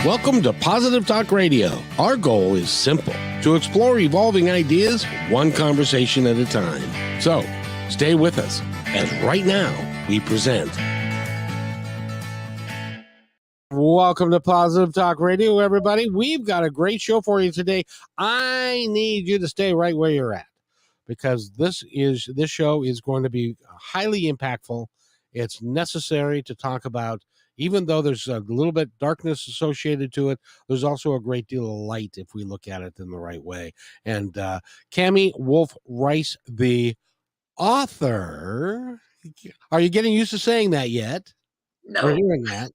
Welcome to Positive Talk Radio. Our goal is simple: to explore evolving ideas one conversation at a time. So, stay with us as right now we present. Welcome to Positive Talk Radio, everybody. We've got a great show for you today. I need you to stay right where you're at because this show is going to be highly impactful. It's necessary to talk about. Even though there's a little bit darkness associated to it, there's also a great deal of light if we look at it in the right way. And Cammie Wolf Rice, the author, are you getting used to saying that yet? No. Or hearing that?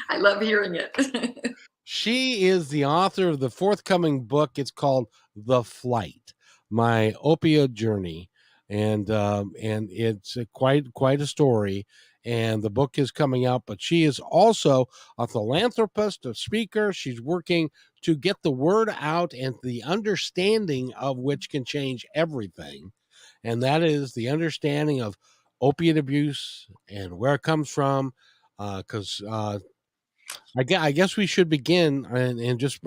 I love hearing it. She is the author of the forthcoming book. It's called The Flight: My Opioid Journey. And it's quite a story. And the book is coming out, but she is also a philanthropist, a speaker. She's working to get the word out, and the understanding of which can change everything. And that is the understanding of opiate abuse and where it comes from. Because I guess we should begin and just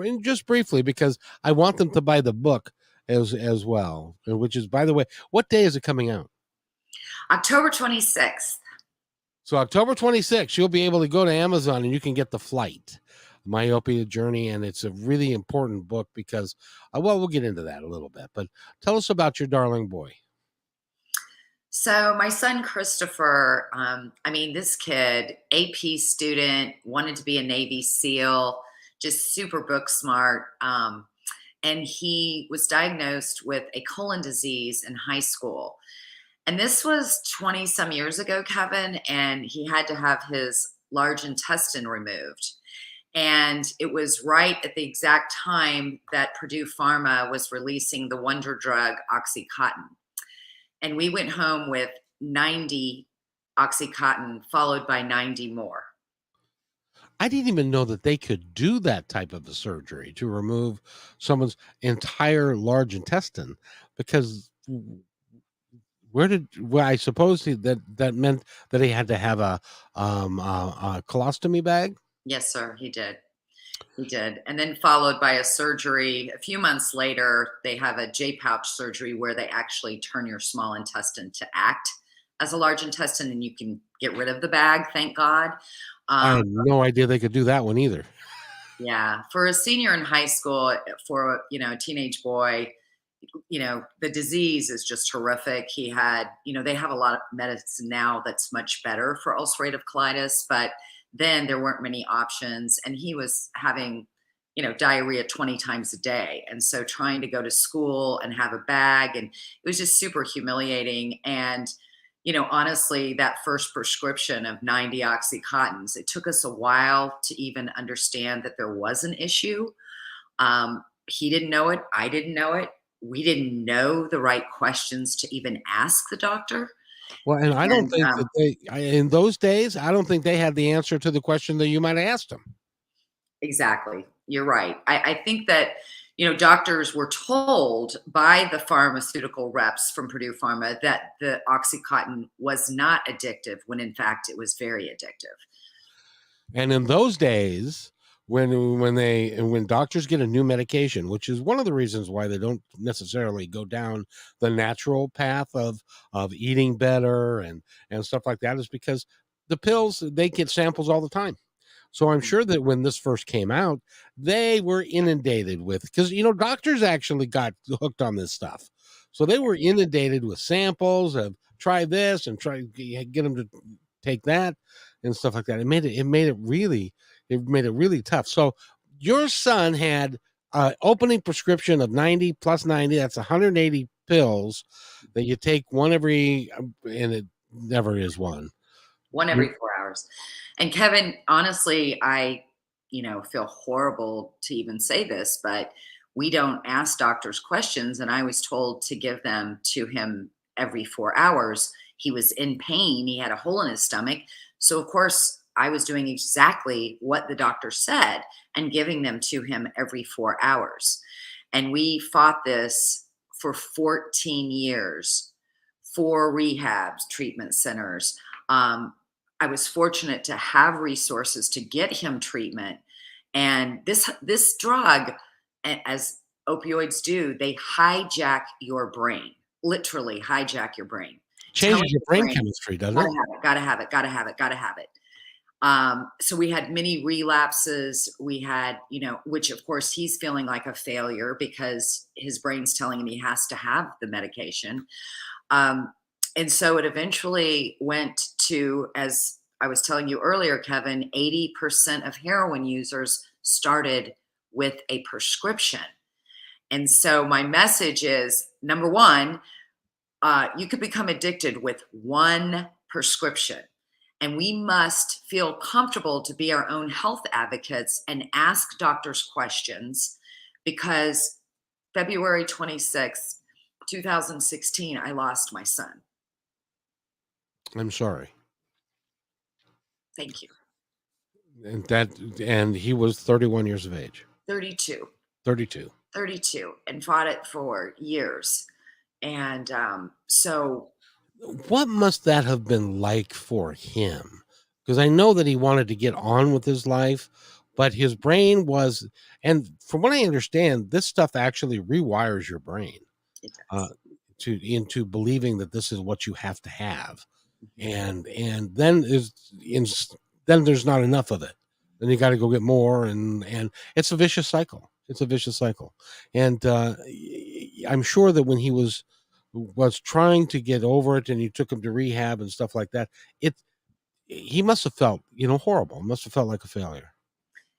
briefly, because I want them to buy the book as well, which is, by the way, what day is it coming out? October 26th. So October 26th, you'll be able to go to Amazon and you can get The Flight: My Opioid Journey. And it's a really important book because, well, we'll get into that a little bit. But tell us about your darling boy. So my son, Christopher, this kid, AP student, wanted to be a Navy SEAL, just super book smart. And he was diagnosed with a colon disease in high school. And this was 20 some years ago, Kevin, and he had to have his large intestine removed. And it was right at the exact time that Purdue Pharma was releasing the wonder drug Oxycontin. And we went home with 90 Oxycontin, followed by 90 more. I didn't even know that they could do that type of a surgery to remove someone's entire large intestine, because I suppose that meant that he had to have a colostomy bag. Yes, sir, he did. He did. And then followed by a surgery. A few months later, they have a J-pouch surgery where they actually turn your small intestine to act as a large intestine, and you can get rid of the bag, thank God. I had no idea they could do that one either. Yeah. For a senior in high school, for, a teenage boy, the disease is just horrific. He had, they have a lot of medicine now that's much better for ulcerative colitis, but then there weren't many options. And he was having, diarrhea 20 times a day. And so trying to go to school and have a bag, and it was just super humiliating. And, honestly, that first prescription of 90 Oxycontins, it took us a while to even understand that there was an issue. He didn't know it. I didn't know it. We didn't know the right questions to even ask the doctor. Well, and I don't think that in those days, I don't think they had the answer to the question that you might have asked them. Exactly. You're right. I think that, doctors were told by the pharmaceutical reps from Purdue Pharma that the Oxycontin was not addictive, when in fact it was very addictive. And in those days, when doctors get a new medication, which is one of the reasons why they don't necessarily go down the natural path of eating better and stuff like that, is because the pills, they get samples all the time. So I'm sure that when this first came out, they were inundated with, because doctors actually got hooked on this stuff. So they were inundated with samples of try this and try get them to take that and stuff like that. It made it really tough. So your son had opening prescription of 90 plus 90. That's 180 pills that you take one every, and it never is one. One every 4 hours. And Kevin, honestly, I, feel horrible to even say this, but we don't ask doctors questions. And I was told to give them to him every 4 hours. He was in pain. He had a hole in his stomach. So of course I was doing exactly what the doctor said and giving them to him every 4 hours. And we fought this for 14 years, 4 rehabs, treatment centers. I was fortunate to have resources to get him treatment. And this drug, as opioids do, they hijack your brain, literally hijack your brain, telling Changes your the brain brain, chemistry, doesn't gotta it? have it, gotta have it, gotta have it, gotta have it. So we had many relapses. We had, which of course he's feeling like a failure because his brain's telling him he has to have the medication. Um, and so it eventually went to, as I was telling you earlier, Kevin, 80% of heroin users started with a prescription. And so my message is number one, you could become addicted with one prescription. And we must feel comfortable to be our own health advocates and ask doctors questions because February 26th, 2016, I lost my son. I'm sorry. Thank you. And he was 31 years of age. 32, 32. 32, and fought it for years. And so What must that have been like for him? Because I know that he wanted to get on with his life, but his brain was, and from what I understand, this stuff actually rewires your brain it uh, does. into believing that this is what you have to have, Mhm. and then in, then there's not enough of it. Then you got to go get more, and it's a vicious cycle. It's a vicious cycle, and I'm sure that when he was trying to get over it, and you took him to rehab and stuff like that, it he must have felt horrible. Must have felt like a failure.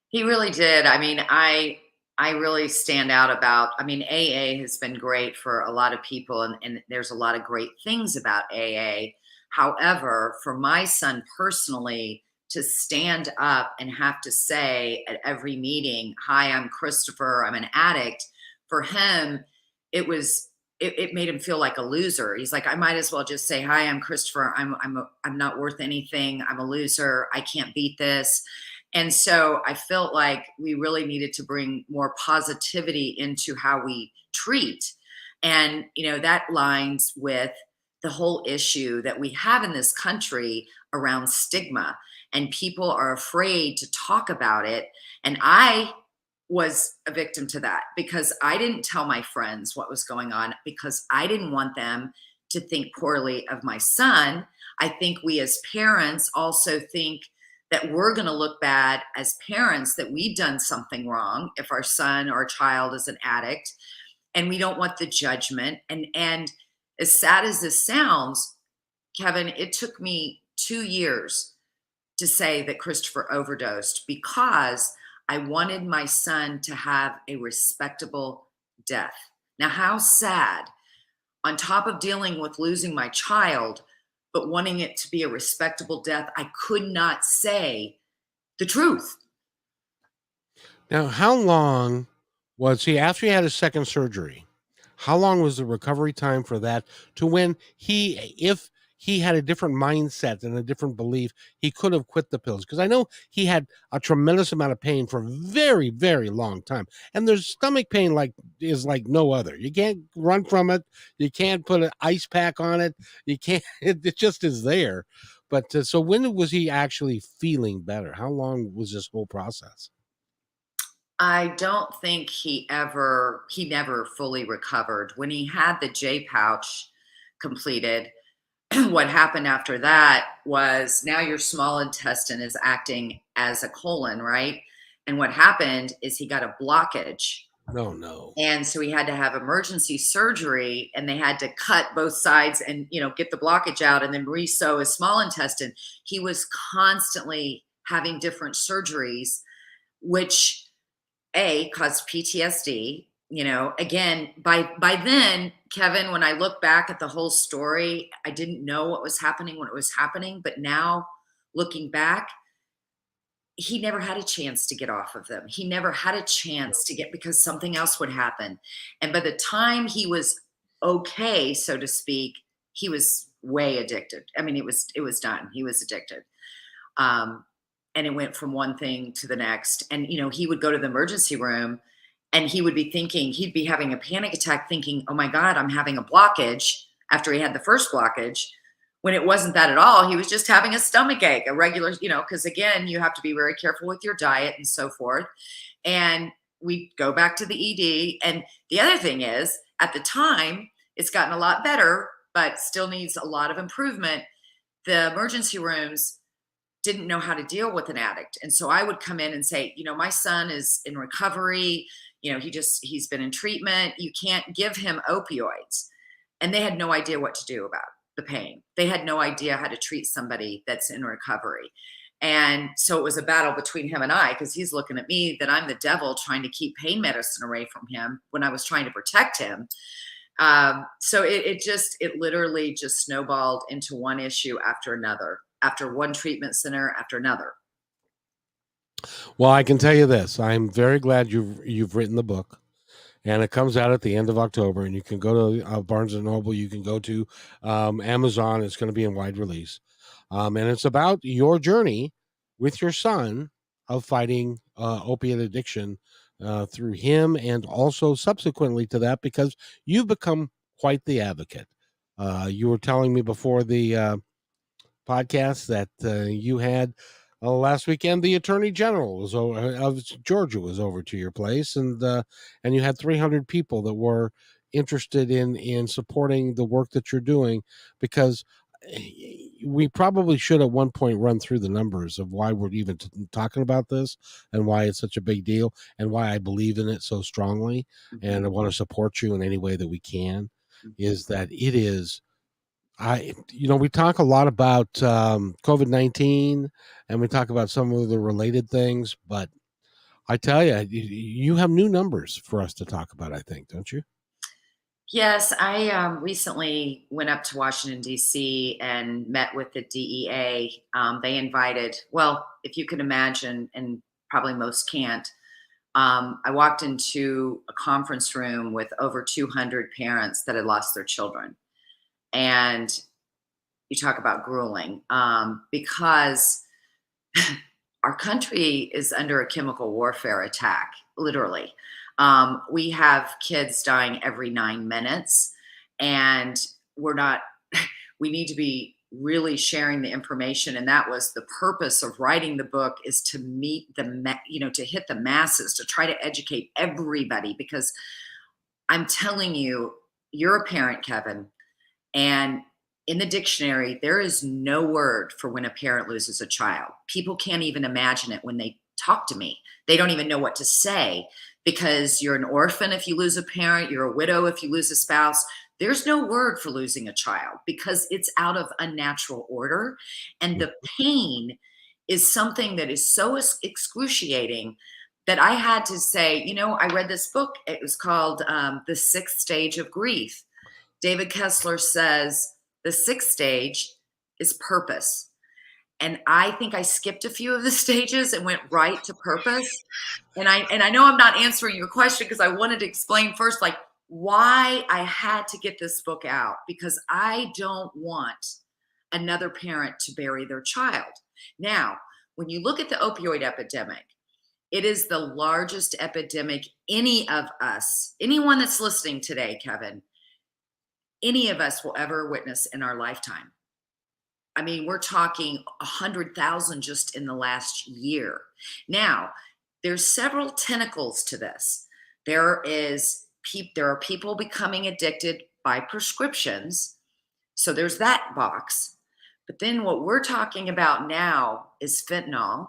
He really did. I mean, I really stand out about. I mean, AA has been great for a lot of people, and there's a lot of great things about AA. However, for my son personally, to stand up and have to say at every meeting, "Hi, I'm Christopher. I'm an addict," for him, it was it made him feel like a loser. He's like, I might as well just say, "Hi, I'm Christopher. I'm not worth anything. I'm a loser. I can't beat this." And so I felt like we really needed to bring more positivity into how we treat. And, that lines with the whole issue that we have in this country around stigma. And people are afraid to talk about it. And I was a victim to that because I didn't tell my friends what was going on because I didn't want them to think poorly of my son. I think we as parents also think that we're going to look bad as parents that we've done something wrong if our son or child is an addict, and we don't want the judgment. And as sad as this sounds, Kevin, it took me 2 years to say that Christopher overdosed because I wanted my son to have a respectable death. Now, how sad, on top of dealing with losing my child, but wanting it to be a respectable death, I could not say the truth. Now, how long was he after he had his second surgery? How long was the recovery time for that to when if he had a different mindset and a different belief, he could have quit the pills? Because I know he had a tremendous amount of pain for a very, very long time. And there's stomach pain is like no other. You can't run from it. You can't put an ice pack on it. You can't, it just is there. But so when was he actually feeling better? How long was this whole process? I don't think he never fully recovered. When he had the J pouch completed, what happened after that was now your small intestine is acting as a colon, right? And what happened is he got a blockage. No, no. And so he had to have emergency surgery and they had to cut both sides and, get the blockage out and then re-sew his small intestine. He was constantly having different surgeries, which caused PTSD. Again, by then, Kevin, when I look back at the whole story, I didn't know what was happening when it was happening. But now looking back, he never had a chance to get off of them. He never had a chance to get because something else would happen. And by the time he was okay, so to speak, he was way addicted. I mean, it was done. He was addicted. Um, and it went from one thing to the next. And he would go to the emergency room and he'd be having a panic attack thinking, "Oh my God, I'm having a blockage," after he had the first blockage. when it wasn't that at all. He was just having a stomach ache, a regular, because again, you have to be very careful with your diet and so forth. And we go back to the ED. And the other thing is, at the time, it's gotten a lot better, but still needs a lot of improvement. The emergency rooms didn't know how to deal with an addict. And so I would come in and say, my son is in recovery. He's been in treatment. You can't give him opioids. And they had no idea what to do about the pain. They had no idea how to treat somebody that's in recovery. And so it was a battle between him and I, because he's looking at me that I'm the devil trying to keep pain medicine away from him when I was trying to protect him. So it literally just snowballed into one issue after another, after one treatment center after another. Well, I can tell you this. I'm very glad you've written the book, and it comes out at the end of October, and you can go to Barnes and Noble. You can go to Amazon. It's going to be in wide release. And it's about your journey with your son of fighting opiate addiction through him, and also subsequently to that, because you've become quite the advocate. You were telling me before the podcast that you had last weekend. The Attorney General of Georgia was over to your place, and you had 300 people that were interested in supporting the work that you're doing, because we probably should at one point run through the numbers of why we're even talking about this, and why it's such a big deal, and why I believe in it so strongly, and I want to support you in any way that we can. Is that it is we talk a lot about COVID-19, and we talk about some of the related things, but I tell you have new numbers for us to talk about, I think, don't you? Yes, I recently went up to Washington, D.C. and met with the DEA. They invited, well, if you can imagine, and probably most can't, I walked into a conference room with over 200 parents that had lost their children. And you talk about grueling, because our country is under a chemical warfare attack, literally. We have kids dying every 9 minutes, and we're not, we need to be really sharing the information. And that was the purpose of writing the book, is to meet to hit the masses, to try to educate everybody, because I'm telling you, you're a parent, Kevin, and in the dictionary, there is no word for when a parent loses a child. People can't even imagine it when they talk to me. They don't even know what to say, because you're an orphan if you lose a parent, you're a widow if you lose a spouse. There's no word for losing a child, because it's out of unnatural order. And the pain is something that is so excruciating that I had to say, I read this book. It was called The Sixth Stage of Grief. David Kessler says the sixth stage is purpose. And I think I skipped a few of the stages and went right to purpose. And I know I'm not answering your question, because I wanted to explain first, like, why I had to get this book out, because I don't want another parent to bury their child. Now, when you look at the opioid epidemic, it is the largest epidemic any of us, anyone that's listening today, Kevin, any of us will ever witness in our lifetime. I mean, we're talking 100,000 just in the last year. Now, there's several tentacles to this. There are people becoming addicted by prescriptions. So there's that box. But then what we're talking about now is fentanyl.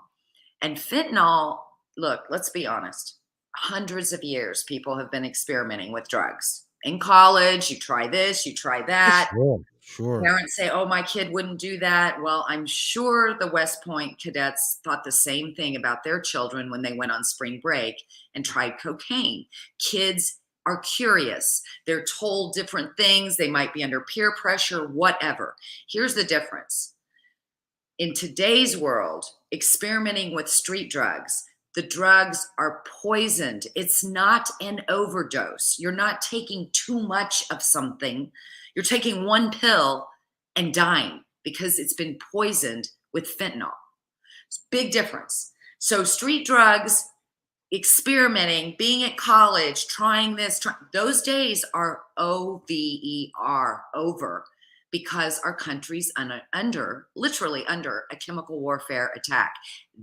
And fentanyl, look, let's be honest. Hundreds of years people have been experimenting with drugs. In college, you try this, you try that. Sure. Parents say, oh, my kid wouldn't do that. Well, I'm sure the West Point cadets thought the same thing about their children when they went on spring break and tried cocaine. Kids are curious. They're told different things. They might be under peer pressure, whatever. Here's the difference. In today's world, experimenting with street drugs, the drugs are poisoned. It's not an overdose. You're not taking too much of something. You're taking one pill and dying because it's been poisoned with fentanyl. It's a big difference. So street drugs, experimenting, being at college, trying this, those days are over, because our country's under, literally under a chemical warfare attack.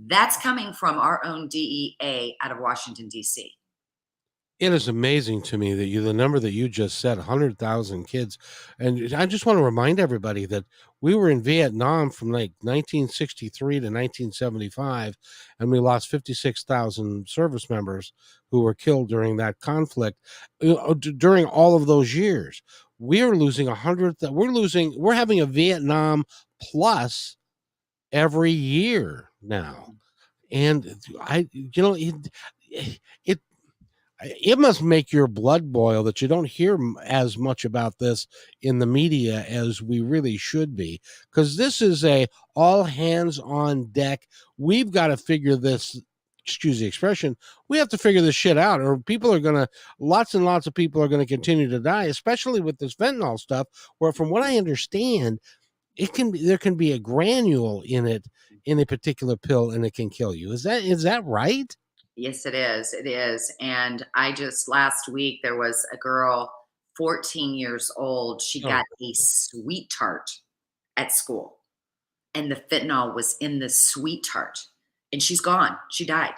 That's coming from our own DEA out of Washington, D.C. It is amazing to me that the number that you just said, 100,000 kids. And I just want to remind everybody that we were in Vietnam from like 1963 to 1975, and we lost 56,000 service members who were killed during that conflict. During all of those years, we are losing 100. We're having a Vietnam plus every year now. And it it must make your blood boil that you don't hear as much about this in the media as we really should be, because this is a all hands on deck. We've got to figure this, excuse the expression, we have to figure this shit out, or people are gonna, lots and lots of people are gonna continue to die, especially with this fentanyl stuff, where from what I understand, there can be a granule in it, in a particular pill, and it can kill you. Is that right? Yes, it is. It is. And I just last week there was a girl, 14 years old. She Oh, got a sweet tart at school, and the fentanyl was in the sweet tart, and she's gone. She died.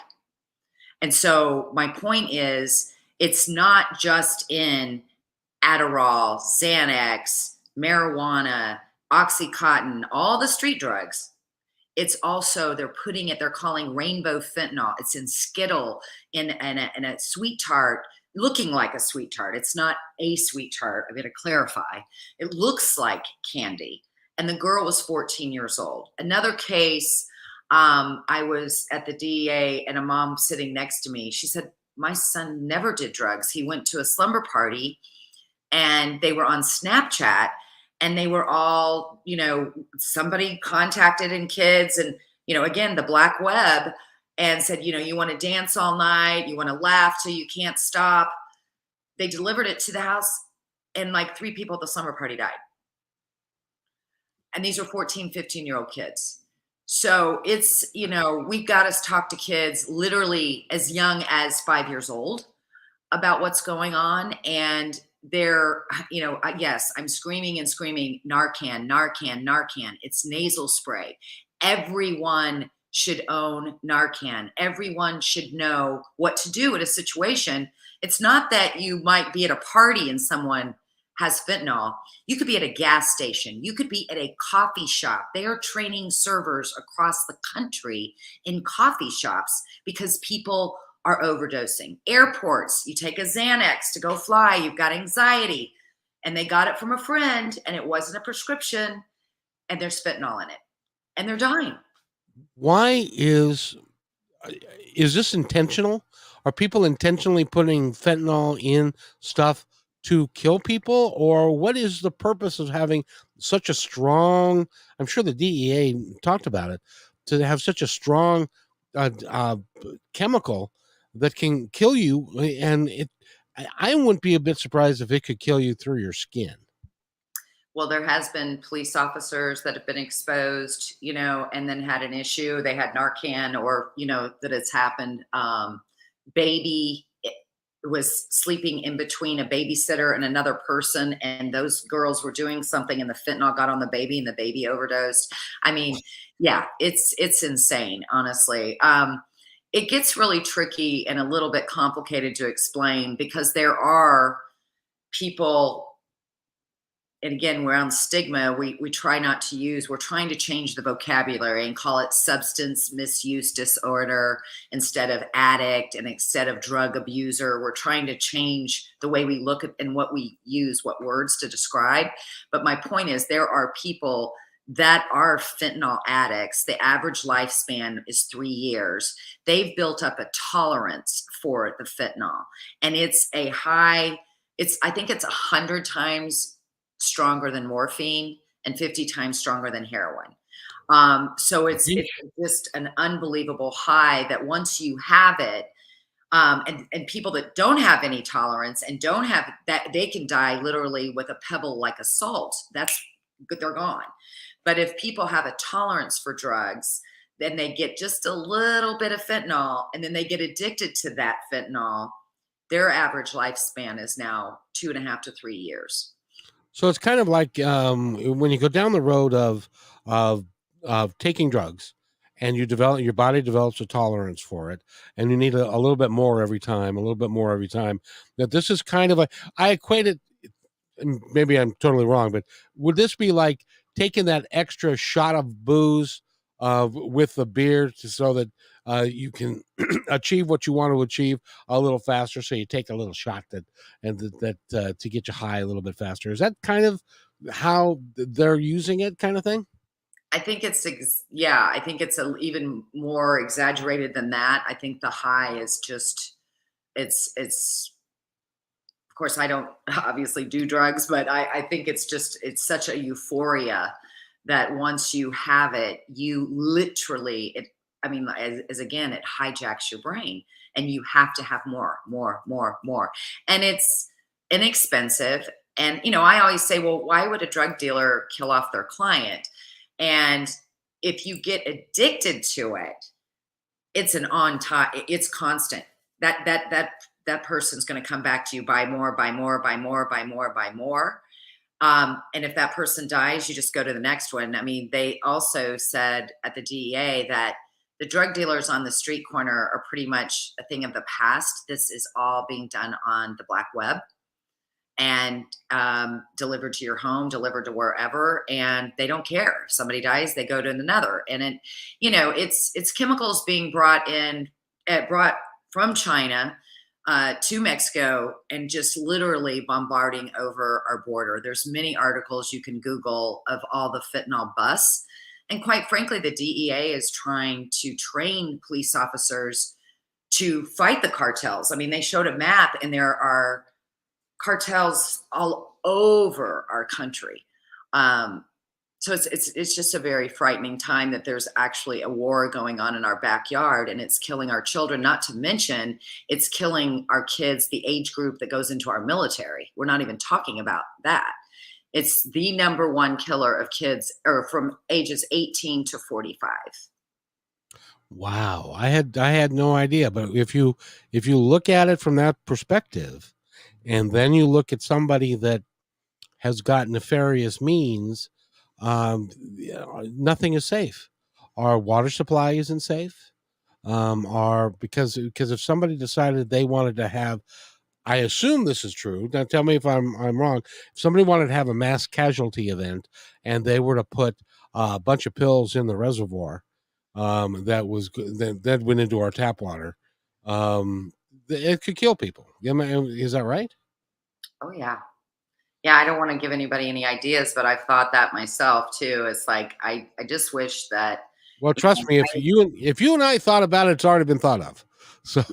And so my point is, it's not just in Adderall, Xanax, marijuana, Oxycontin, all the street drugs. It's also they're calling rainbow fentanyl. It's in Skittle, in a sweet tart, looking like a sweet tart. It's not a sweet tart. I'm going to clarify. It looks like candy. And the girl was 14 years old. Another case, I was at the DEA and a mom sitting next to me. She said, my son never did drugs. He went to a slumber party and they were on Snapchat, and they were all, somebody contacted in kids and, again, the black web, and said, you want to dance all night, you want to laugh till you can't stop. They delivered it to the house, and like 3 people at the slumber party died. And these are 14, 15-year-old kids. So it's, we've got to talk to kids literally as young as 5 years old about what's going on. And they're, yes, I'm screaming and screaming, Narcan, Narcan, Narcan. It's nasal spray. Everyone should own Narcan. Everyone should know what to do in a situation. It's not that you might be at a party and someone has fentanyl. You could be at a gas station. You could be at a coffee shop. They are training servers across the country in coffee shops because people are overdosing. Airports, you take a Xanax to go fly, you've got anxiety, and they got it from a friend and it wasn't a prescription, and there's fentanyl in it, and they're dying. Why is this intentional? Are people intentionally putting fentanyl in stuff to kill people, or what is the purpose of having such a strong, I'm sure the DEA talked about it, to have such a strong uh, uh, chemical that can kill you, and I wouldn't be a bit surprised if it could kill you through your skin. Well, there has been police officers that have been exposed, and then had an issue. They had Narcan, or, that it's happened. Baby was sleeping in between a babysitter and another person, and those girls were doing something, and the fentanyl got on the baby, and the baby overdosed. I mean, yeah, it's insane, honestly. It gets really tricky and a little bit complicated to explain because there are people, and again, we're on stigma. We try not to use, we're trying to change the vocabulary and call it substance misuse disorder instead of addict, and instead of drug abuser. We're trying to change the way we look at and what we use, what words to describe. But my point is, there are people that are fentanyl addicts. The average lifespan is 3 years. They've built up a tolerance for the fentanyl, and it's a high, I think it's 100 times stronger than morphine and 50 times stronger than heroin. So it's just an unbelievable high that once you have it, and people that don't have any tolerance and don't have that, they can die literally with a pebble like a salt. That's good, they're gone. But if people have a tolerance for drugs, then they get just a little bit of fentanyl, and then they get addicted to that fentanyl. Their average lifespan is now 2.5 to 3 years. So it's kind of like when you go down the road of taking drugs, and your body develops a tolerance for it, and you need a little bit more every time, a little bit more every time. That this is kind of a I equate it, and maybe I'm totally wrong, but would this be like taking that extra shot of booze with the beer so that you can achieve what you want to achieve a little faster? So you take a little shot that to get you high a little bit faster. Is that kind of how they're using it, kind of thing? I think yeah, I think it's even more exaggerated than that. I think the high is just it's of course I don't obviously do drugs, but I think it's such a euphoria that once you have it, you literally it I mean, as again, it hijacks your brain and you have to have more, more, more, more. And it's inexpensive. And I always say, well, why would a drug dealer kill off their client? And if you get addicted to it, it's an on time, it's constant. That person's going to come back to you, buy more, buy more, buy more, buy more, buy more. And if that person dies, you just go to the next one. I mean, they also said at the DEA that the drug dealers on the street corner are pretty much a thing of the past. This is all being done on the black web and delivered to your home, delivered to wherever, and they don't care. If somebody dies, they go to another, and it's chemicals being brought from China to Mexico and just literally bombarding over our border. There's many articles you can Google of all the fentanyl busts, and quite frankly, the DEA is trying to train police officers to fight the cartels. I mean, they showed a map, and there are cartels all over our country. Um, so it's just a very frightening time that there's actually a war going on in our backyard, and it's killing our children. Not to mention, it's killing our kids, the age group that goes into our military. We're not even talking about that. It's the number one killer of kids or from ages 18 to 45. Wow, I had no idea. But if you look at it from that perspective, and then you look at somebody that has got nefarious means, nothing is safe. Our water supply isn't safe. Our because if somebody decided they wanted to have, I assume this is true. Now tell me if I'm wrong. If somebody wanted to have a mass casualty event and they were to put a bunch of pills in the reservoir, that went into our tap water, it could kill people. Is that right? Oh yeah. Yeah, I don't want to give anybody any ideas, but I've thought that myself too. It's like I just wish that Well, you trust know, me, if you and I thought about it, it's already been thought of. So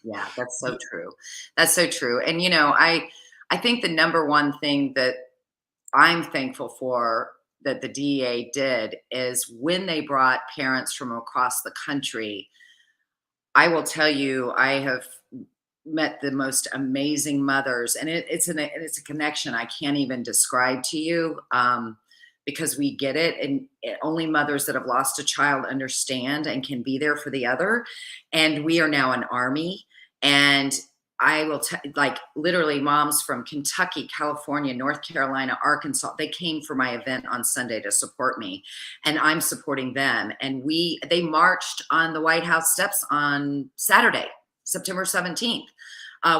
yeah, that's so true. That's so true. And I think the number one thing that I'm thankful for that the DEA did is when they brought parents from across the country. I will tell you, I have met the most amazing mothers, and it's a connection I can't even describe to you, because we get it, and only mothers that have lost a child understand and can be there for the other. And we are now an army, and I will like literally moms from Kentucky, California, North Carolina, Arkansas. They came for my event on Sunday to support me, and I'm supporting them. And they marched on the White House steps on Saturday, September 17th,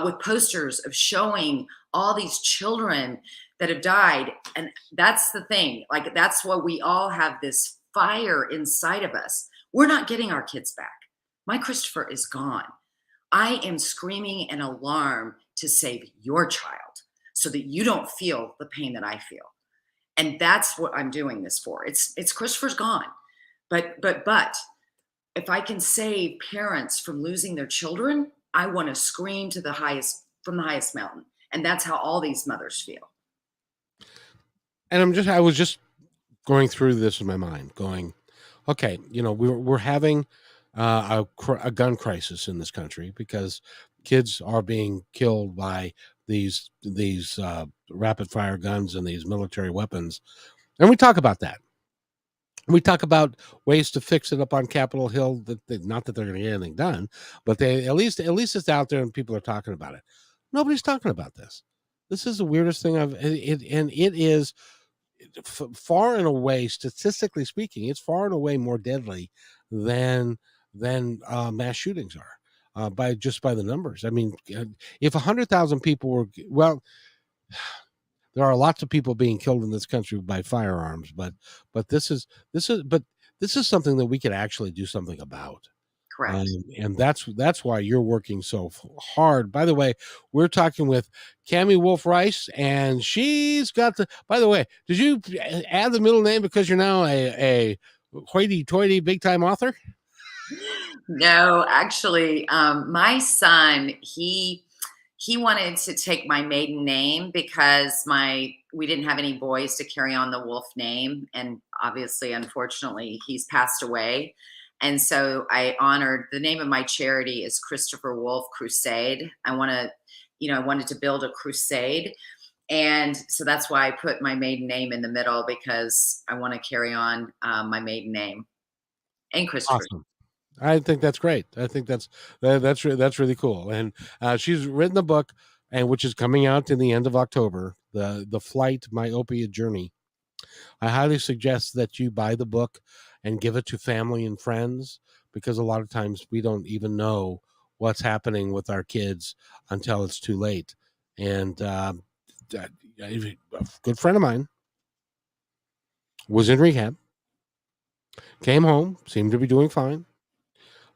with posters of showing all these children that have died. And that's the thing. Like, that's what we all have, this fire inside of us. We're not getting our kids back. My Christopher is gone. I am screaming an alarm to save your child so that you don't feel the pain that I feel. And that's what I'm doing this for. It's Christopher's gone. But if I can save parents from losing their children, I want to scream to the highest from the highest mountain. And that's how all these mothers feel. and I was just going through this in my mind, going, okay, we're having a gun crisis in this country because kids are being killed by these rapid fire guns and these military weapons, and we talk about that. We talk about ways to fix it up on Capitol Hill. Not that they're going to get anything done, but they at least it's out there and people are talking about it. Nobody's talking about this. This is the weirdest thing and it is far and away, statistically speaking, it's far and away more deadly than mass shootings are. By just by the numbers, I mean, if 100,000 people were well, there are lots of people being killed in this country by firearms, but this is something that we could actually do something about. Um, Correct. and that's why you're working so hard. By the way, we're talking with Cammie Wolf Rice, and she's got the. By the way, did you add the middle name because you're now a hoity-toity big-time author? No, actually, my son, he wanted to take my maiden name because my we didn't have any boys to carry on the Wolf name, and obviously, unfortunately, he's passed away. And so I honored the name of my charity is Christopher Wolf Crusade. I want to, I wanted to build a crusade. And so that's why I put my maiden name in the middle because I want to carry on my maiden name and Christopher. Awesome. I think that's great. I think that's really cool. And she's written the book, and which is coming out in the end of October. The Flight: My Opiate Journey. I highly suggest that you buy the book and give it to family and friends, because a lot of times we don't even know what's happening with our kids until it's too late. And a good friend of mine was in rehab, came home, seemed to be doing fine.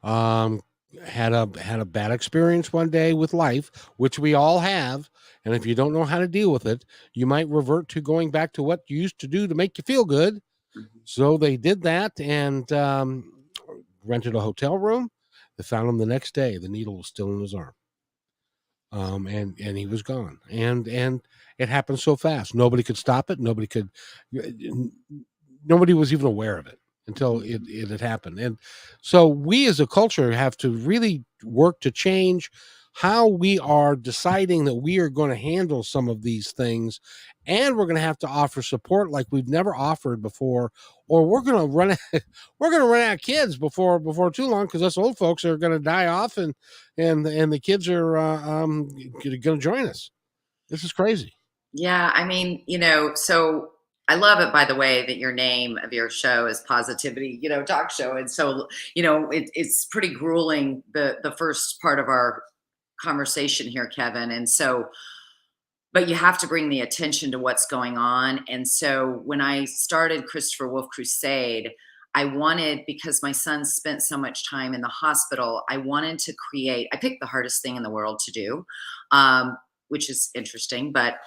Um, had a bad experience one day with life, which we all have. And if you don't know how to deal with it, you might revert to going back to what you used to do to make you feel good. Mhm. So they did that and rented a hotel room. They found him the next day. The needle was still in his arm, and he was gone. And it happened so fast. Nobody could stop it. Nobody was even aware of it until it had happened. And so we as a culture have to really work to change how we are deciding that we are going to handle some of these things, and we're going to have to offer support like we've never offered before, or we're going to run we're going to run out of kids before too long, because us old folks are going to die off, and the kids are going to join us. This is crazy. Yeah, I mean, so I love it, by the way, that your name of your show is Positivity, Talk Show. And so, it's pretty grueling, the first part of our conversation here, Kevin. And so, but you have to bring the attention to what's going on. And so when I started Christopher Wolf Crusade, I wanted, because my son spent so much time in the hospital, I wanted to create, I picked the hardest thing in the world to do, which is interesting. But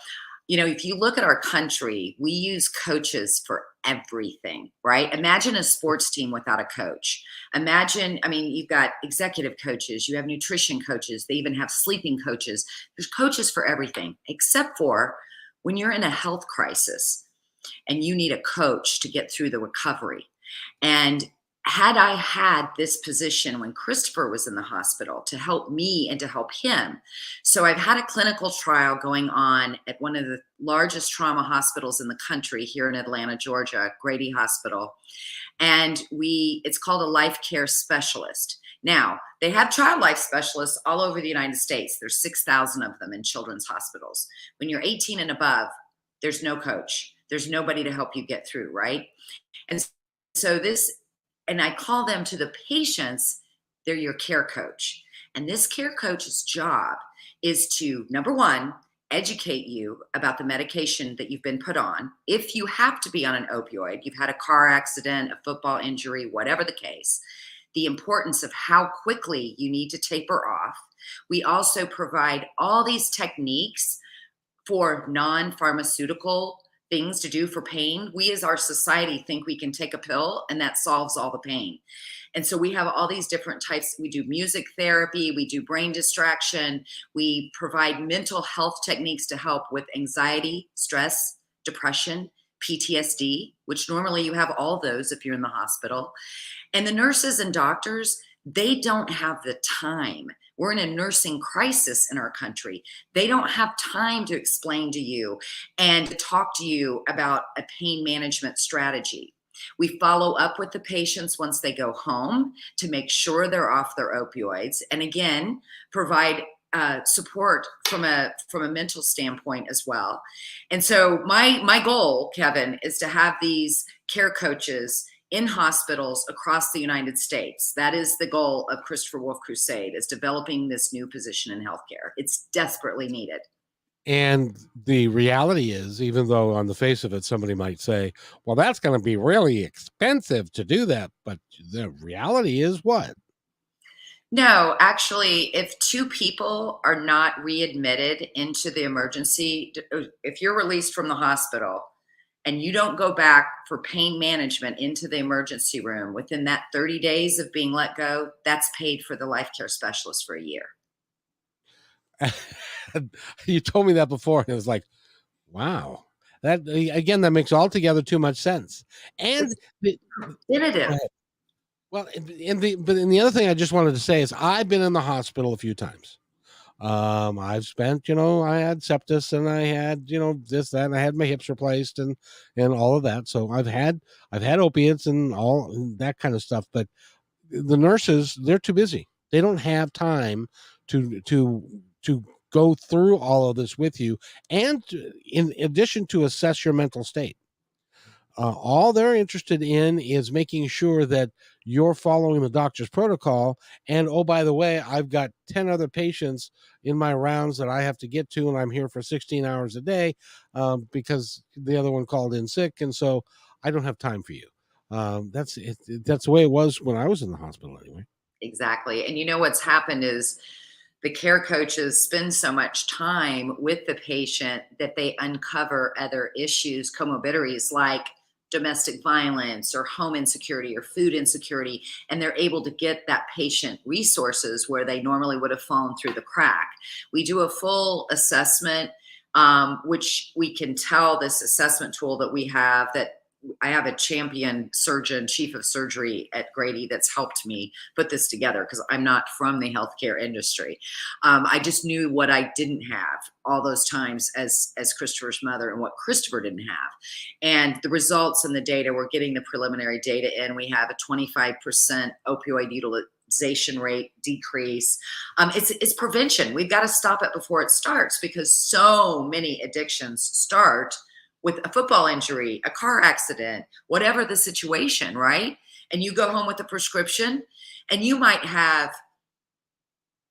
if you look at our country, we use coaches for everything, right? Imagine a sports team without a coach. Imagine, I mean, you've got executive coaches, you have nutrition coaches, they even have sleeping coaches. There's coaches for everything, except for when you're in a health crisis and you need a coach to get through the recovery. And had I had this position when Christopher was in the hospital to help me and to help him. So I've had a clinical trial going on at one of the largest trauma hospitals in the country here in Atlanta, Georgia, Grady Hospital. And it's called a life care specialist. Now, they have child life specialists all over the United States. There's 6,000 of them in children's hospitals. When you're 18 and above, there's no coach. There's nobody to help you get through, right? And so and I call them to the patients, they're your care coach. And this care coach's job is to, number one, educate you about the medication that you've been put on. If you have to be on an opioid, you've had a car accident, a football injury, whatever the case, the importance of how quickly you need to taper off. We also provide all these techniques for non-pharmaceutical things to do for pain. We as our society think we can take a pill and that solves all the pain. And so we have all these different types. We do music therapy, we do brain distraction, we provide mental health techniques to help with anxiety, stress, depression, PTSD, which normally you have all those if you're in the hospital. And the nurses and doctors, they don't have the time. We're in a nursing crisis in our country. They don't have time to explain to you and to talk to you about a pain management strategy. We follow up with the patients once they go home to make sure they're off their opioids. And again, provide support from a mental standpoint as well. And so my goal, Kevin, is to have these care coaches in hospitals across the United States. That is the goal of Christopher Wolf Crusade, is developing this new position in healthcare. It's desperately needed. And the reality is, even though on the face of it, somebody might say, well, that's going to be really expensive to do that. But the reality is what? No, actually, if two people are not readmitted into the emergency, if you're released from the hospital and you don't go back for pain management into the emergency room within that 30 days of being let go, that's paid for the life care specialist for a year. You told me that before, and it was like, wow. That again, that makes altogether too much sense. And It's definitive. well, and the other thing I just wanted to say is I've been in the hospital a few times. I've spent, I had sepsis and I had, this, that, and I had my hips replaced and all of that. So I've had opiates and all that kind of stuff. But the nurses, they're too busy. They don't have time to go through all of this with you, and in addition to assess your mental state. All they're interested in is making sure that you're following the doctor's protocol. And oh, by the way, I've got 10 other patients in my rounds that I have to get to, and I'm here for 16 hours a day because the other one called in sick. And so I don't have time for you. That's it. That's the way it was when I was in the hospital anyway. Exactly. And you know what's happened is the care coaches spend so much time with the patient that they uncover other issues, comorbidities like domestic violence or home insecurity or food insecurity, and they're able to get that patient resources where they normally would have fallen through the crack. We do a full assessment, which we can tell this assessment tool that we have, that I have a champion surgeon, chief of surgery at Grady, that's helped me put this together because I'm not from the healthcare industry. I just knew what I didn't have all those times as Christopher's mother and what Christopher didn't have. And the results and the data, we're getting the preliminary data in. We have a 25% opioid utilization rate decrease. It's prevention. We've got to stop it before it starts, because so many addictions start with a football injury, a car accident, whatever the situation, right? And you go home with a prescription and you might have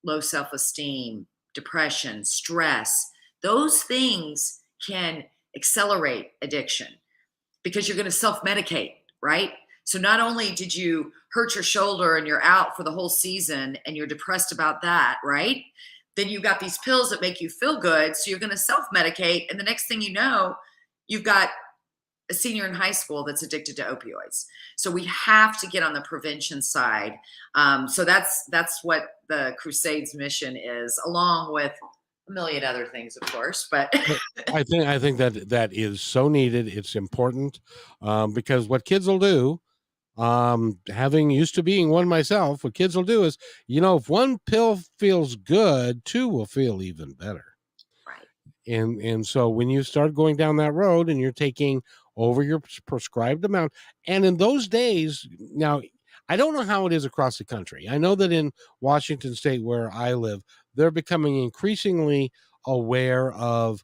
low self-esteem, depression, stress. Those things can accelerate addiction because you're going to self-medicate, right? So not only did you hurt your shoulder and you're out for the whole season and you're depressed about that, right? Then you've got these pills that make you feel good. So you're going to self-medicate. And the next thing you know, you've got a senior in high school that's addicted to opioids. So we have to get on the prevention side. So that's what the Crusade's mission is, along with a million other things, of course. But I think that is so needed. It's important because what kids will do, having used to being one myself, what kids will do is, if one pill feels good, two will feel even better. right. And so when you start going down that road and you're taking over your prescribed amount, and in those days, now I don't know how it is across the country. I know that in Washington State, where I live, they're becoming increasingly aware of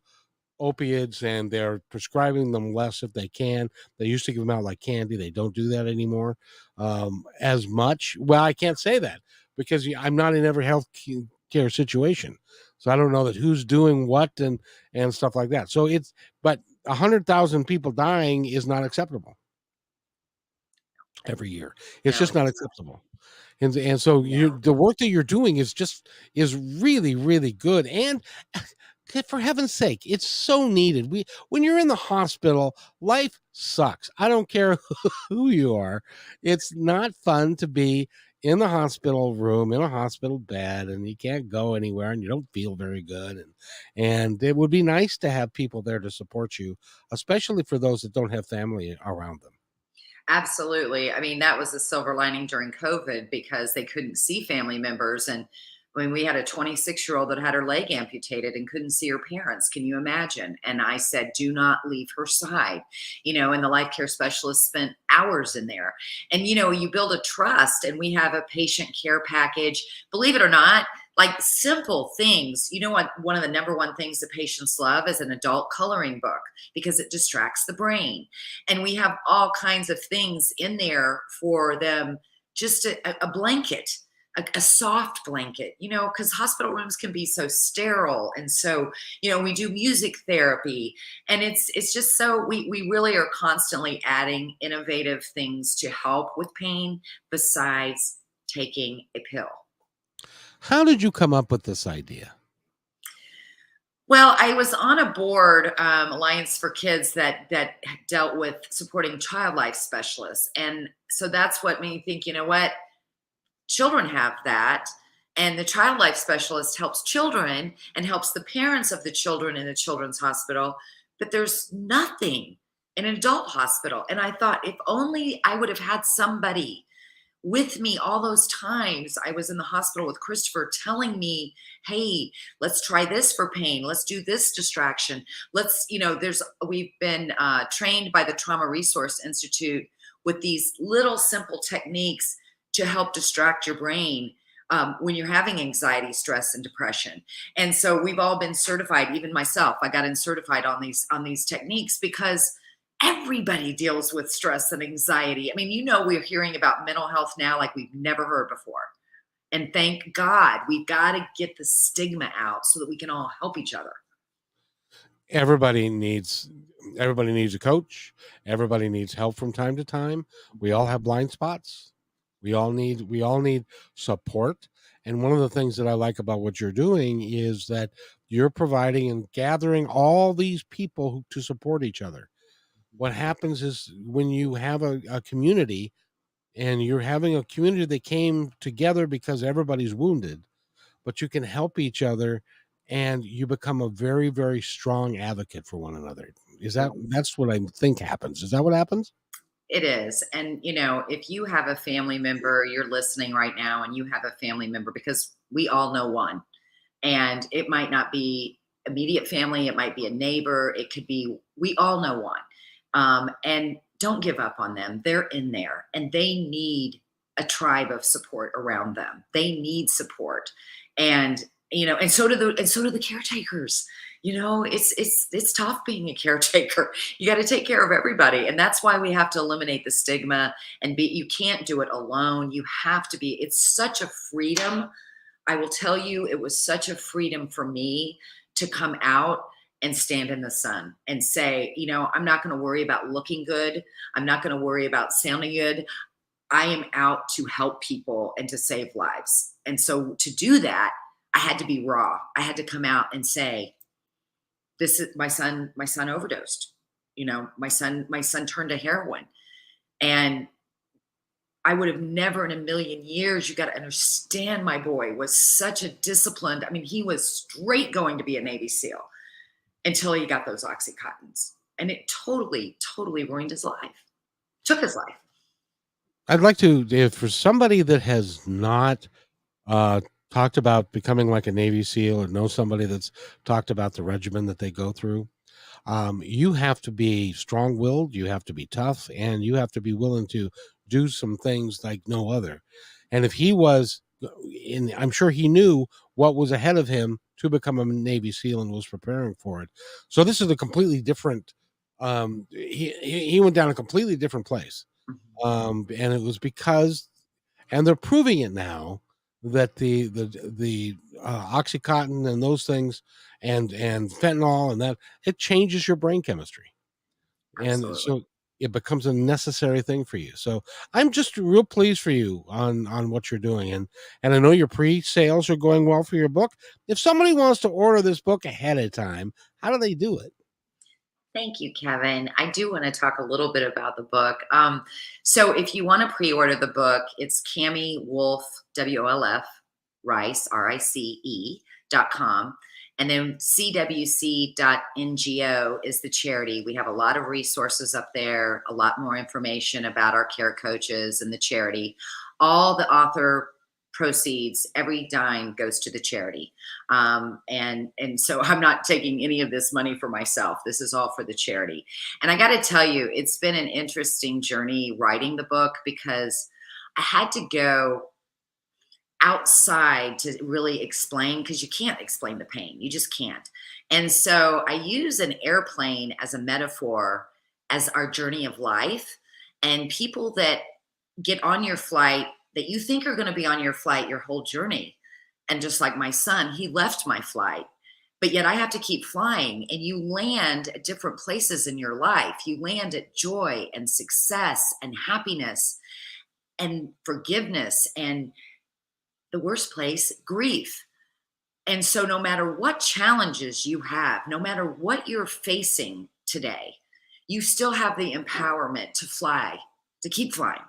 opiates and they're prescribing them less if they can. They used to give them out like candy. They don't do that anymore as much. Well, I can't say that because I'm not in every health care situation. So I don't know that who's doing what and stuff like that. So but 100,000 people dying is not acceptable every year. It's No, just not acceptable. And so no. the work that you're doing is really, really good. And for heaven's sake, it's so needed. When you're in the hospital, life sucks. I don't care who you are. It's not fun to be in the hospital room, in a hospital bed, and you can't go anywhere and you don't feel very good. And it would be nice to have people there to support you, especially for those that don't have family around them. Absolutely. I mean, that was a silver lining during COVID because they couldn't see family members. And when we had a 26-year-old that had her leg amputated and couldn't see her parents, can you imagine? And I said, do not leave her side, and the life care specialist spent hours in there. And, you build a trust, and we have a patient care package. Believe it or not, Like simple things. You know what? One of the number one things that patients love is an adult coloring book because it distracts the brain. And we have all kinds of things in there for them, just a blanket, a soft blanket, because hospital rooms can be so sterile. And so, we do music therapy, and it's just so we really are constantly adding innovative things to help with pain besides taking a pill. How did you come up with this idea? Well, I was on a board, Alliance for Kids, that dealt with supporting child life specialists, and so that's what made me think. You know what? Children have that, and the child life specialist helps children and helps the parents of the children in the children's hospital. But there's nothing in an adult hospital, and I thought if only I would have had somebody with me all those times I was in the hospital with Christopher telling me, hey, let's try this for pain. Let's do this distraction. We've been trained by the Trauma Resource Institute with these little simple techniques to help distract your brain when you're having anxiety, stress, and depression. And so we've all been certified, even myself. I got in certified on these techniques because everybody deals with stress and anxiety. I mean, we're hearing about mental health now like we've never heard before. And thank God, we've got to get the stigma out so that we can all help each other. Everybody needs everybody needs a coach. Everybody needs help from time to time. We all have blind spots. We all need support. And one of the things that I like about what you're doing is that you're providing and gathering all these people to support each other. What happens is when you have a community, and you're having a community that came together because everybody's wounded, but you can help each other, and you become a very, very strong advocate for one another. That's what I think happens? Is that what happens? It is. And, if you have a family member, you're listening right now, and you have a family member, because we all know one, and it might not be immediate family, it might be a neighbor, it could be, we all know one. And don't give up on them. They're in there, and they need a tribe of support around them. They need support. And, and so do the caretakers. It's tough being a caretaker. You got to take care of everybody. And that's why we have to eliminate the stigma, and you can't do it alone. You have to be, it's such a freedom. I will tell you, it was such a freedom for me to come out and stand in the sun and say, I'm not going to worry about looking good. I'm not going to worry about sounding good. I am out to help people and to save lives. And so to do that, I had to be raw. I had to come out and say, this is my son overdosed. My son turned to heroin. And I would have never in a million years, you got to understand, my boy was such a disciplined, I mean, he was straight going to be a Navy SEAL until he got those Oxycontins. And it totally, totally ruined his life, took his life. I'd like to, if for somebody that has not uh, talked about becoming like a Navy SEAL, or know somebody that's talked about the regimen that they go through, you have to be strong willed, you have to be tough, and you have to be willing to do some things like no other. And if he was I'm sure he knew what was ahead of him to become a Navy SEAL and was preparing for it. So this is a completely different, he went down a completely different place. Mhm. And it was because, and they're proving it now, that the oxycontin and those things, and fentanyl, and that it changes your brain chemistry, and Absolutely. so it becomes a necessary thing for you. So I'm just real pleased for you on what you're doing, and I know your pre-sales are going well for your book. If somebody wants to order this book ahead of time, how do they do it? Thank you, Kevin. I do want to talk a little bit about the book. So if you want to pre-order the book, it's Cammie Wolf, WOLF, Rice, RICE.com. And then cwc.ngo is the charity. We have a lot of resources up there, a lot more information about our care coaches and the charity. All the author proceeds, every dime goes to the charity. And so I'm not taking any of this money for myself. This is all for the charity. And I got to tell you, it's been an interesting journey writing the book, because I had to go outside to really explain because you can't explain the pain. You just can't. And so I use an airplane as a metaphor as our journey of life. And people that get on your flight that you think are going to be on your flight your whole journey. And just like my son, he left my flight, but yet I have to keep flying. And you land at different places in your life. You land at joy and success and happiness and forgiveness and the worst place, grief. And so, no matter what challenges you have, no matter what you're facing today, you still have the empowerment to fly, to keep flying.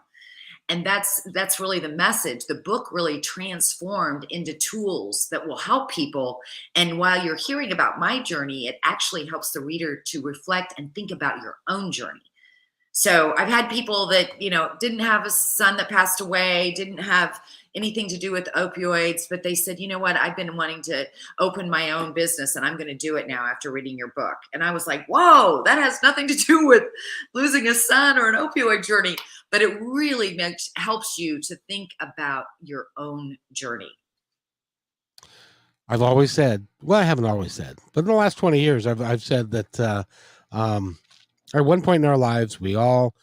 And that's really the message. The book really transformed into tools that will help people. And while you're hearing about my journey, it actually helps the reader to reflect and think about your own journey. So I've had people that, didn't have a son that passed away, didn't have anything to do with opioids, but they said, you know what, I've been wanting to open my own business and I'm going to do it now after reading your book. And I was like, whoa, that has nothing to do with losing a son or an opioid journey. But it really helps you to think about your own journey. I've always said, well, I haven't always said, but in the last 20 years, I've said that at one point in our lives, we all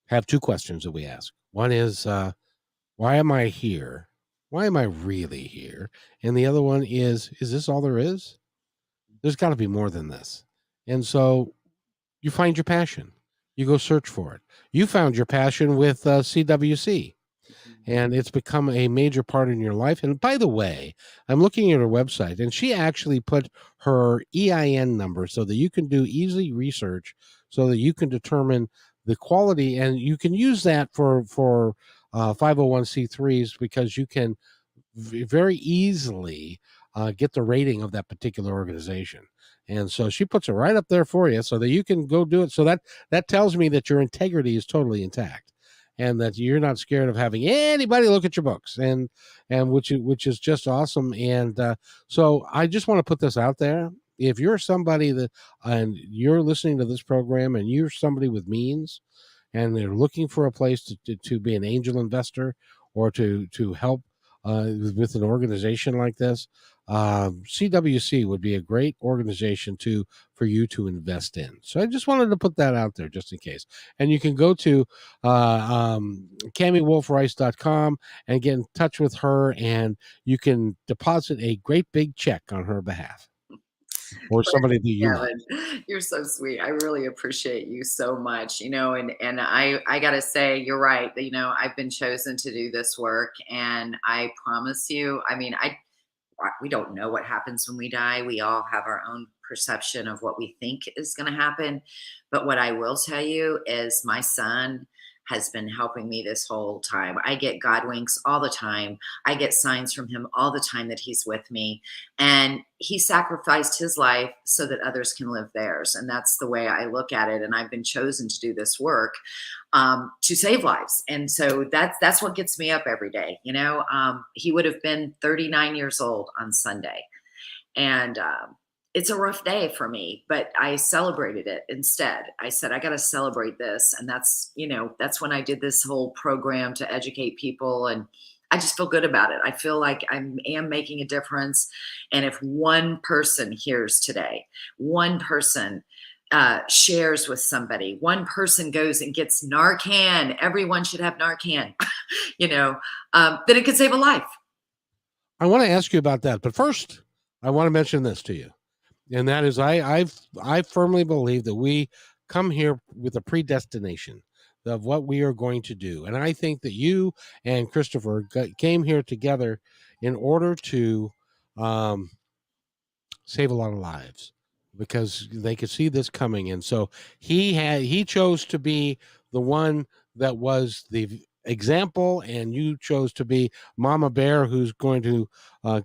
have two questions that we ask. One is, why am I here? Why am I really here? And the other one is this all there is? There's got to be more than this. And so you find your passion. You go search for it. You found your passion with CWC. And it's become a major part in your life. And by the way, I'm looking at her website, and she actually put her EIN number so that you can do easy research, so that you can determine the quality, and you can use that for 501c3s, because you can very easily get the rating of that particular organization. And so she puts it right up there for you so that you can go do it. So that tells me that your integrity is totally intact, and that you're not scared of having anybody look at your books, and which is just awesome. And so I just want to put this out there. If you're somebody that, and you're listening to this program, and you're somebody with means, and they're looking for a place to be an angel investor, or to help with an organization like this, CWC would be a great organization for you to invest in. So I just wanted to put that out there just in case. And you can go to CammieWolfRice.com and get in touch with her, and you can deposit a great big check on her behalf, or somebody that you know. Kevin, you're so sweet. I really appreciate you so much. And I gotta say, you're right. I've been chosen to do this work, and I promise you. I mean, we don't know what happens when we die. We all have our own perception of what we think is going to happen. But what I will tell you is my son has been helping me this whole time. I get God winks all the time. I get signs from him all the time that he's with me. And he sacrificed his life so that others can live theirs. And that's the way I look at it. And I've been chosen to do this work to save lives. And so that's what gets me up every day. He would have been 39 years old on Sunday. And it's a rough day for me, but I celebrated it instead. I said, I got to celebrate this. And that's when I did this whole program to educate people. And I just feel good about it. I feel like I am making a difference. And if one person hears today, one person shares with somebody, one person goes and gets Narcan, everyone should have Narcan, then it could save a life. I want to ask you about that, but first, I want to mention this to you, and that is, I firmly believe that we come here with a predestination of what we are going to do, and I think that you and Christopher came here together in order to save a lot of lives, because they could see this coming. And so he chose to be the one that was the example, and you chose to be Mama Bear, who's going to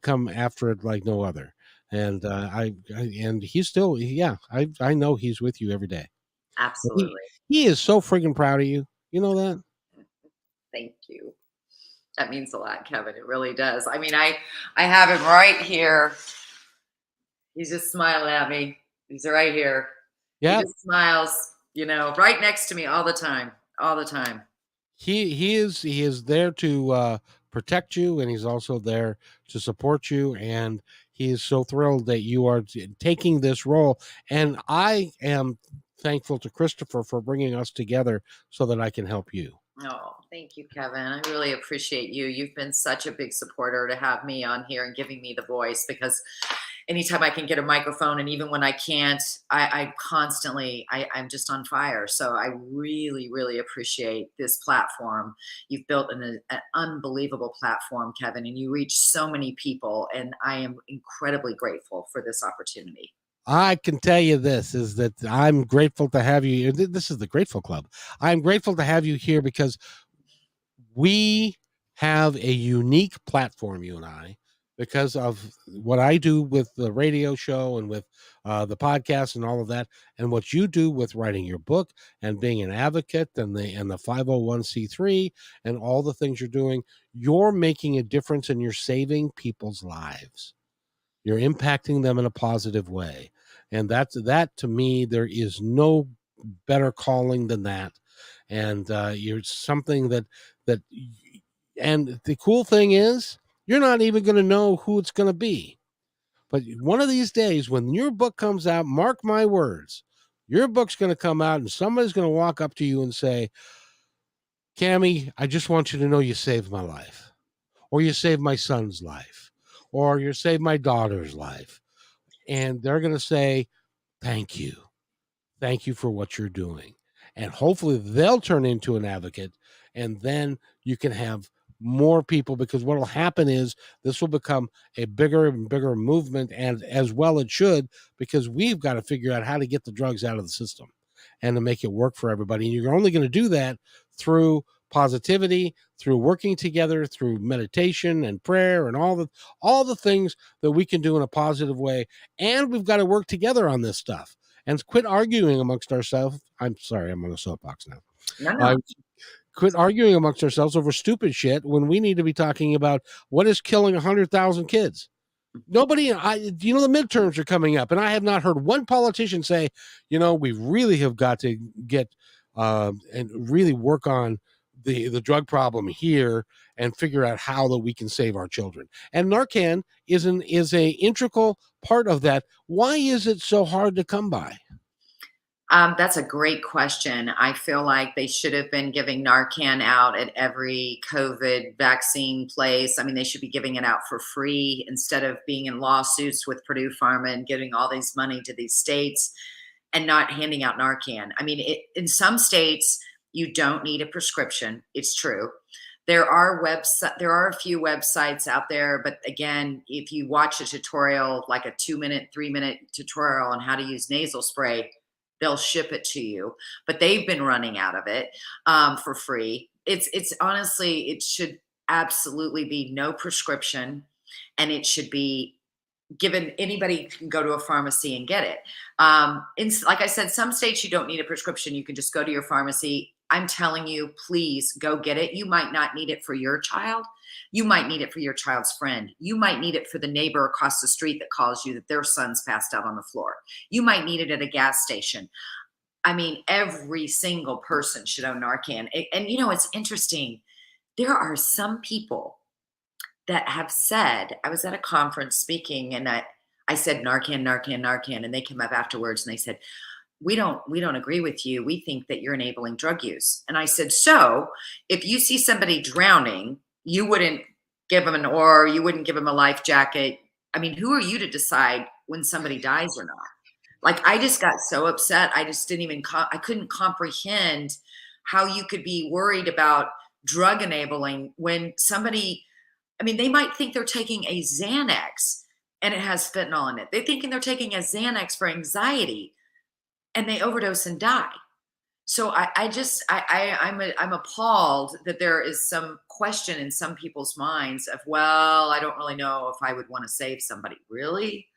come after it like no other. And and he's still, yeah, I know he's with you every day. he, Absolutely. he is so freaking proud of you, you know that. Thank you. That means a lot, Kevin. It really does. I mean, I have him right here. He's just smiling at me. He's right here. He Yeah, just smiles, right next to me all the time. All the time. he is there to protect you, and he's also there to support you. And he is so thrilled that you are taking this role. And I am thankful to Christopher for bringing us together so that I can help you. Oh, thank you, Kevin. I really appreciate you. You've been such a big supporter to have me on here and giving me the voice, because anytime I can get a microphone, and even when I can't, I constantly, I'm just on fire. So I really, really appreciate this platform. You've built an unbelievable platform, Kevin, and you reach so many people. And I am incredibly grateful for this opportunity. I can tell you this is that I'm grateful to have you. This is the Grateful Club. I'm grateful to have you here because we have a unique platform, you and I, because of what I do with the radio show and with the podcast and all of that, and what you do with writing your book and being an advocate and the 501c3 and all the things you're doing. You're making a difference and you're saving people's lives. You're impacting them in a positive way, and that to me, there is no better calling than that. And you're something that and the cool thing is you're not even going to know who it's going to be, but one of these days when your book comes out, mark my words, your book's going to come out and somebody's going to walk up to you and say, Cammie, I just want you to know you saved my life, or you saved my son's life, or you saved my daughter's life. And they're going to say, thank you. Thank you for what you're doing. And hopefully they'll turn into an advocate. And then you can have more people, because what will happen is this will become a bigger and bigger movement. And as well, it should, because we've got to figure out how to get the drugs out of the system and to make it work for everybody. And you're only going to do that through positivity, through working together, through meditation and prayer and all the things that we can do in a positive way. And we've got to work together on this stuff and quit arguing amongst ourselves. I'm sorry, I'm on a soapbox now. No, Uh, no. Quit arguing amongst ourselves over stupid shit when we need to be talking about what is killing 100,000 kids. Nobody, the midterms are coming up, and I have not heard one politician say, we really have got to get and really work on the drug problem here and figure out how that we can save our children. And Narcan is a integral part of that. Why is it so hard to come by? That's a great question. I feel like they should have been giving Narcan out at every COVID vaccine place. I mean, they should be giving it out for free instead of being in lawsuits with Purdue Pharma and giving all these money to these states and not handing out Narcan. I mean, in some states, you don't need a prescription. It's true. There are a few websites out there, but again, if you watch a tutorial, like a 2-minute, 3-minute tutorial on how to use nasal spray, they'll ship it to you. But they've been running out of it for free. It's honestly, it should absolutely be no prescription, and it should be given. Anybody can go to a pharmacy and get it. Like I said, some states you don't need a prescription. You can just go to your pharmacy. I'm telling you, please go get it. You might not need it for your child. You might need it for your child's friend. You might need it for the neighbor across the street that calls you that their son's passed out on the floor. You might need it at a gas station. I mean, every single person should own Narcan. And it's interesting. There are some people that have said, I was at a conference speaking, and I said Narcan, Narcan, Narcan, and they came up afterwards and they said, we don't agree with you. We think that you're enabling drug use. And I said, so if you see somebody drowning, you wouldn't give them you wouldn't give them a life jacket. I mean, who are you to decide when somebody dies or not? Like, I just got so upset. I just didn't even, I couldn't comprehend how you could be worried about drug enabling when somebody, I mean, they might think they're taking a Xanax and it has fentanyl in it. They're thinking they're taking a Xanax for anxiety and they overdose and die. So I'm appalled that there is some question in some people's minds of, well, I don't really know if I would want to save somebody. Really?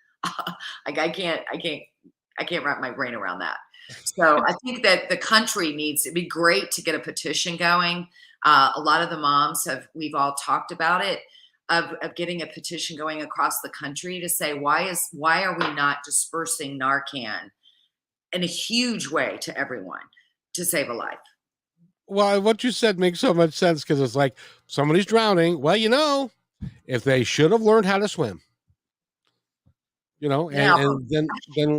Like, I can't wrap my brain around that. So I think that the country needs, it'd be great to get a petition going. A lot of the moms we've all talked about it, of getting a petition going across the country to say, why are we not dispersing Narcan in a huge way to everyone to save a life? Well, what you said makes so much sense because it's like somebody's drowning. Well, if they should have learned how to swim, Yeah, and then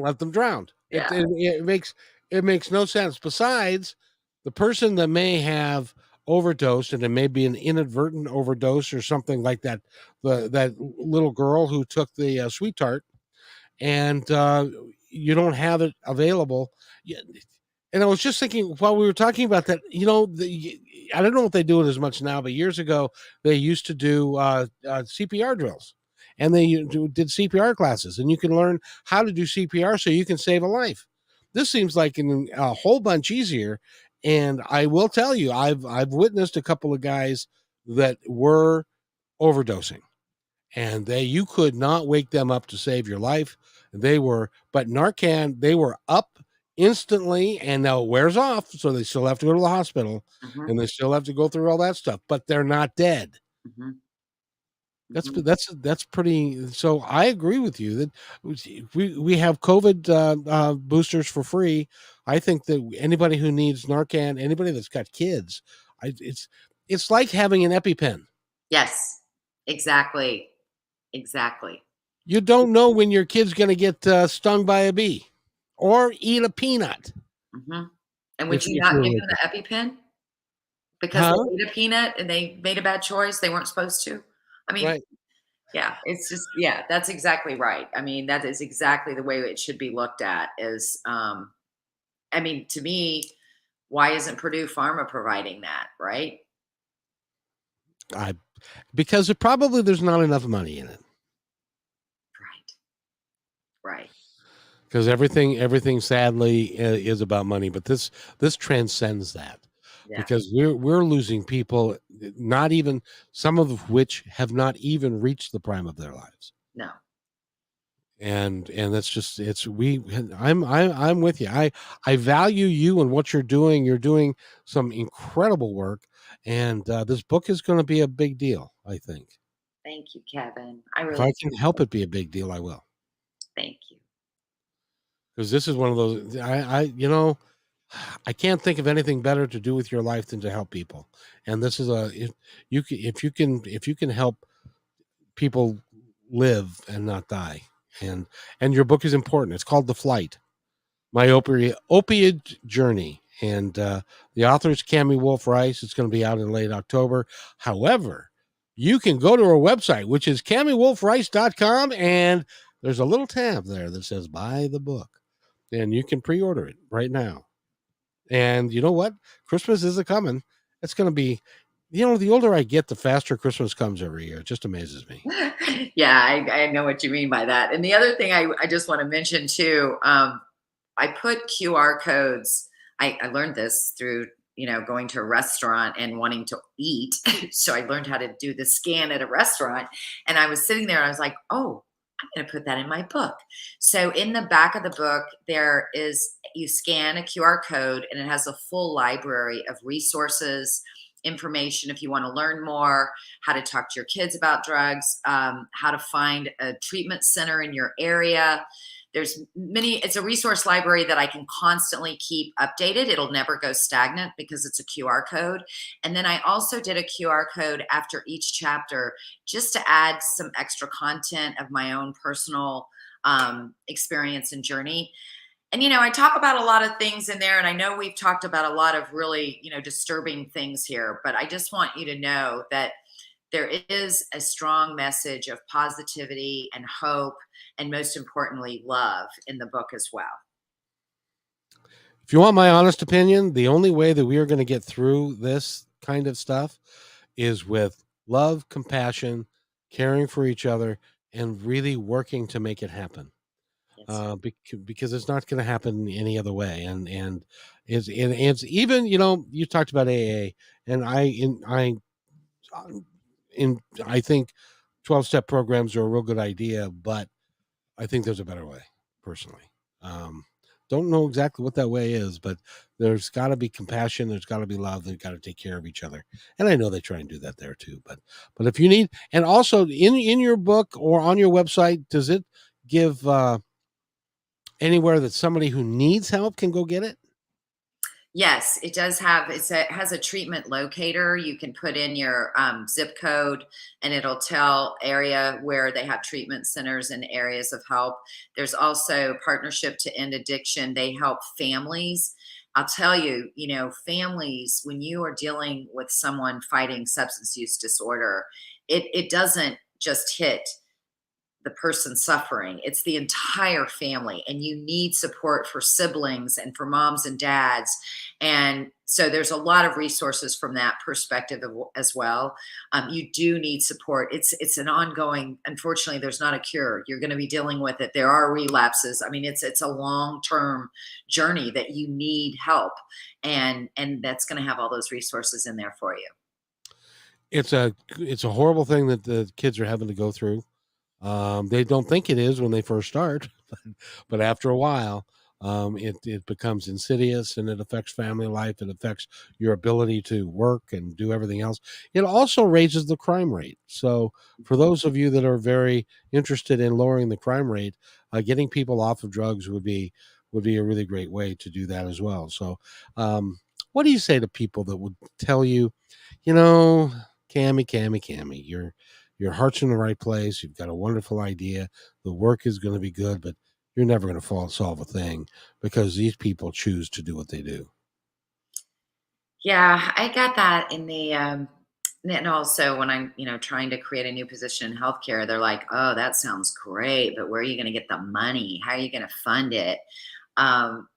let them drown. It, yeah. it it makes no sense. Besides, the person that may have overdosed, and it may be an inadvertent overdose or something like that. That little girl who took the sweet tart, and you don't have it available. Yeah. And I was just thinking while we were talking about that, I don't know if they do it as much now, but years ago they used to do CPR drills, and did CPR classes, and you can learn how to do CPR so you can save a life. This seems like a whole bunch easier, and I will tell you, I've witnessed a couple of guys that were overdosing, and you could not wake them up to save your life. But Narcan, they were up instantly, and now it wears off, so they still have to go to the hospital, Hmm. and they still have to go through all that stuff, but they're not dead. Hmm. That's Hmm. that's pretty. So I agree with you that we have COVID boosters for free. I think that anybody who needs Narcan, anybody that's got kids, it's like having an EpiPen. Yes, exactly, exactly. You don't know when your kid's going to get stung by a bee or eat a peanut. Hmm. And would If you if not you're give with them it, the EpiPen because huh? they ate a peanut and they made a bad choice? They weren't supposed to. I mean, Right. yeah, it's just yeah, that's exactly right. I mean, that is exactly the way it should be looked at. Is I mean, to me, why isn't Purdue Pharma providing that? Right? I Because probably there's not enough money in it. Right. Right. Because everything sadly is about money, but this transcends that, Yeah. because we're losing people, not even some of which have not even reached the prime of their lives. No. And that's just it's we I'm with you. I value you and what you're doing. You're doing some incredible work, and this book is going to be a big deal, I think. Thank you, Kevin. I If really I can help appreciate it be a big deal, I will. Thank you. Because this is one of those, I can't think of anything better to do with your life than to help people. And this is if you can help people live and not die. And your book is important. It's called The Flight: My Opioid Journey. And the author is Cammie Wolf Rice. It's going to be out in late October. However, you can go to her website, which is CammieWolfRice.com, and there's a little tab there that says buy the book. And you can pre order it right now. And you know what? Christmas is a coming. It's going to be, the older I get, the faster Christmas comes every year. It just amazes me. Yeah, I know what you mean by that. And the other thing I just want to mention too, I put QR codes. I learned this through, going to a restaurant and wanting to eat. So I learned how to do the scan at a restaurant. And I was sitting there and I was like, oh, I'm going to put that in my book. So in the back of the book, you scan a QR code and it has a full library of resources, information if you want to learn more, how to talk to your kids about drugs, how to find a treatment center in your area. It's a resource library that I can constantly keep updated. It'll never go stagnant because it's a QR code. And then I also did a QR code after each chapter just to add some extra content of my own personal experience and journey. And I talk about a lot of things in there, and I know we've talked about a lot of really disturbing things here, but I just want you to know that there is a strong message of positivity and hope, and most importantly, love in the book as well. If you want my honest opinion, the only way that we are going to get through this kind of stuff is with love, compassion, caring for each other, and really working to make it happen. Yes, sir. Because it's not going to happen any other way. And it's even, you talked about AA, and I think 12-step programs are a real good idea, but I think there's a better way, personally. Um, don't know exactly what that way is, but there's got to be compassion. There's got to be love. They've got to take care of each other, and I know they try and do that there too. But if you need, and also in your book or on your website, does it give anywhere that somebody who needs help can go get it? Yes, it does have it has a treatment locator. You can put in your zip code and it'll tell area where they have treatment centers and areas of help. There's also Partnership to End Addiction. They help families. I'll tell you, families, when you are dealing with someone fighting substance use disorder, it doesn't just hit the person suffering. It's the entire family, and you need support for siblings and for moms and dads. And so there's a lot of resources from that perspective as well. You do need support. It's an ongoing. Unfortunately, there's not a cure. You're going to be dealing with it. There are relapses. I mean, it's a long term journey that you need help, and that's going to have all those resources in there for you. It's a horrible thing that the kids are having to go through. They don't think it is when they first start, but after a while, it becomes insidious and it affects family life. It affects your ability to work and do everything else. It also raises the crime rate. So, for those of you that are very interested in lowering the crime rate, getting people off of drugs would be a really great way to do that as well. So, what do you say to people that would tell you, you know, Cammie, your heart's in the right place. You've got a wonderful idea. The work is going to be good, but you're never going to solve a thing because these people choose to do what they do. Yeah, I got that in the and also when I'm, trying to create a new position in healthcare, they're like, "Oh, that sounds great, but where are you going to get the money? How are you going to fund it?" Um,